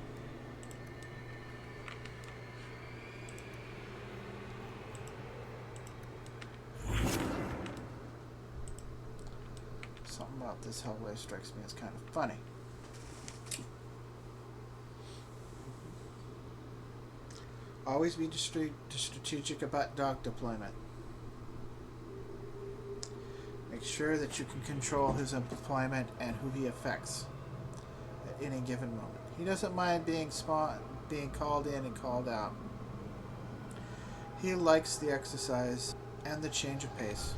Speaker 2: Something about this hallway strikes me as kind of funny. Always be strategic about dog deployment. Make sure that you can control his employment and who he affects at any given moment. He doesn't mind being called in and called out. He likes the exercise and the change of pace.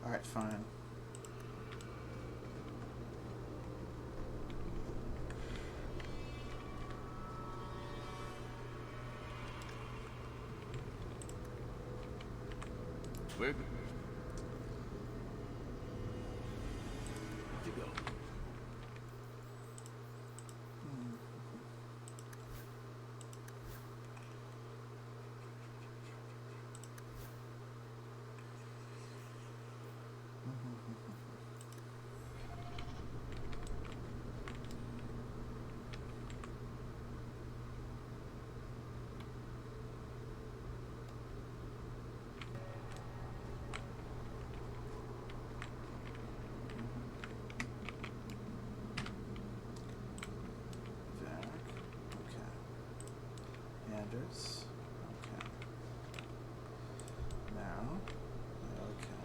Speaker 2: Alright, fine.
Speaker 1: We're good to go.
Speaker 2: Okay. Now. Okay.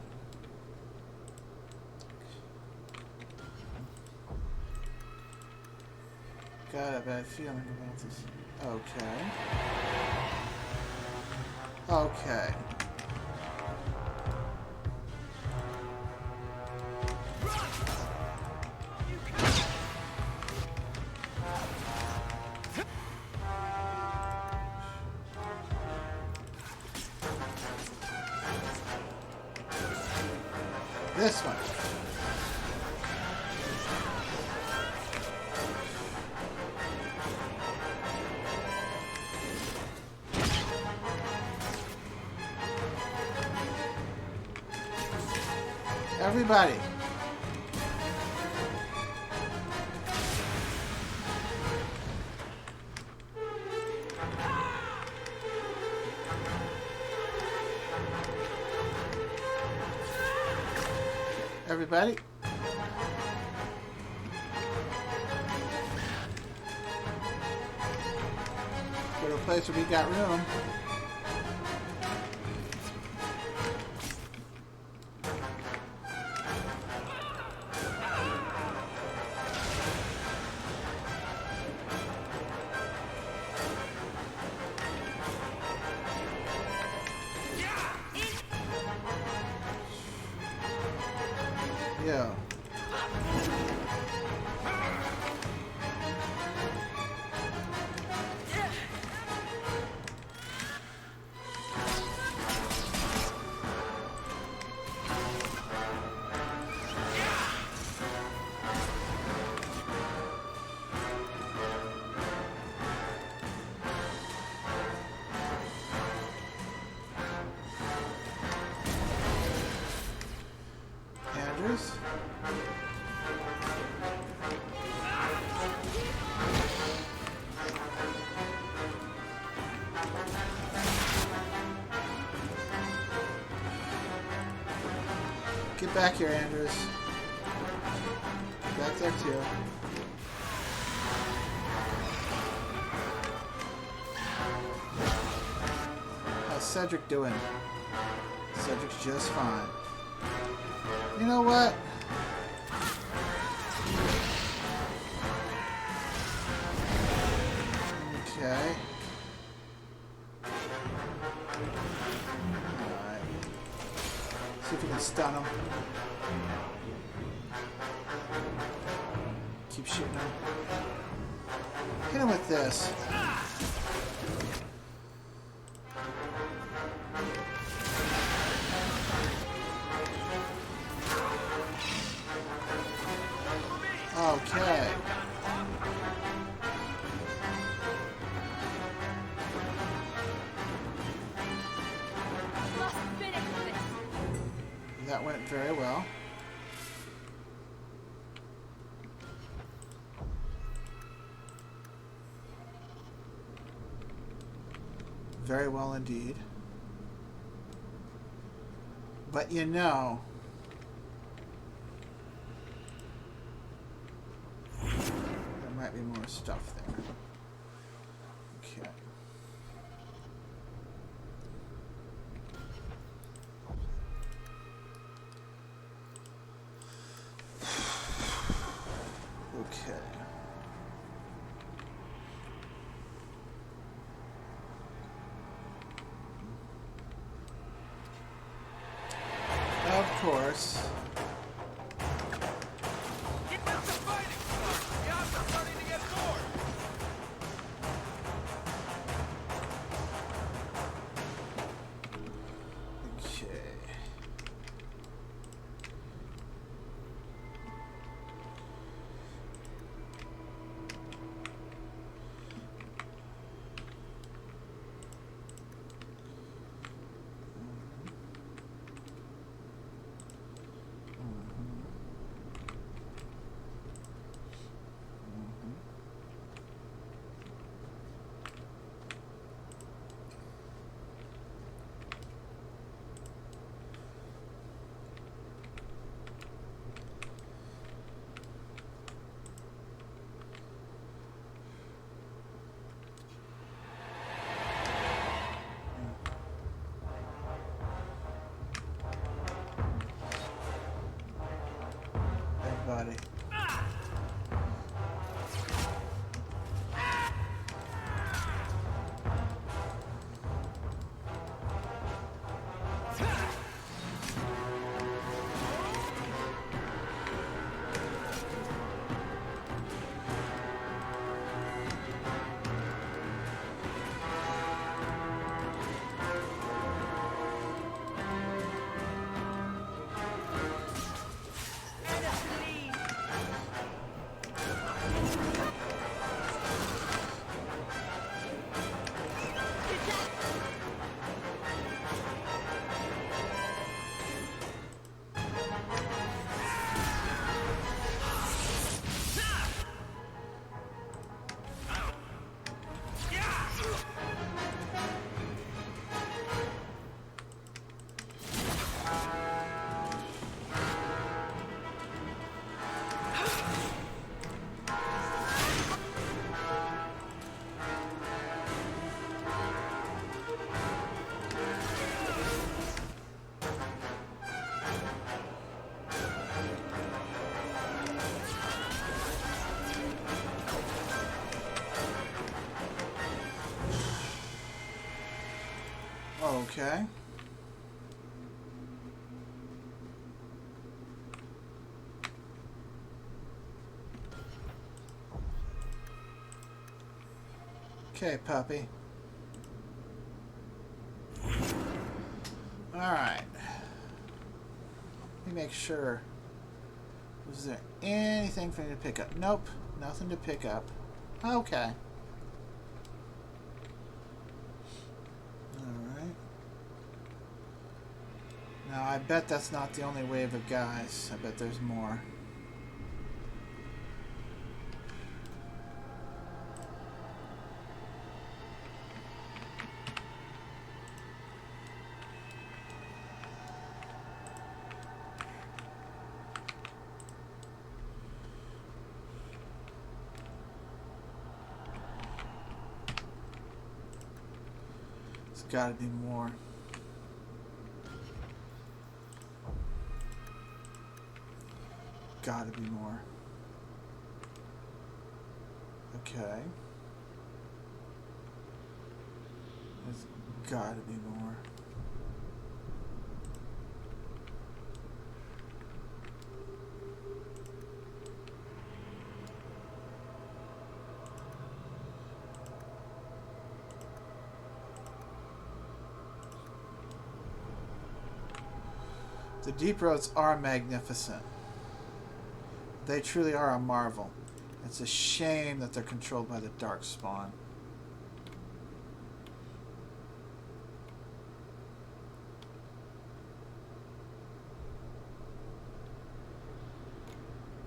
Speaker 2: Got a bad feeling about this. Okay. Okay. This one. Everybody. everybody. Go to a place where we got room. Yeah. Andrews. Get back here, Andrews. Get back there, too. How's Cedric doing? Cedric's just fine. You know what? Okay. Alright. See if we can stun him. Keep shooting him. Hit him with this. Okay. That went very well. Very well indeed. But you know, there might be more stuff there. Okay. Okay. Of course. Okay. Okay, puppy. Alright. Let me make sure. Was there anything for me to pick up? Nope. Nothing to pick up. Okay. Alright. Now, I bet that's not the only wave of guys. I bet there's more. Gotta be more. Gotta be more. Okay. There's gotta be more. The deep roads are magnificent. They truly are a marvel. It's a shame that they're controlled by the Darkspawn.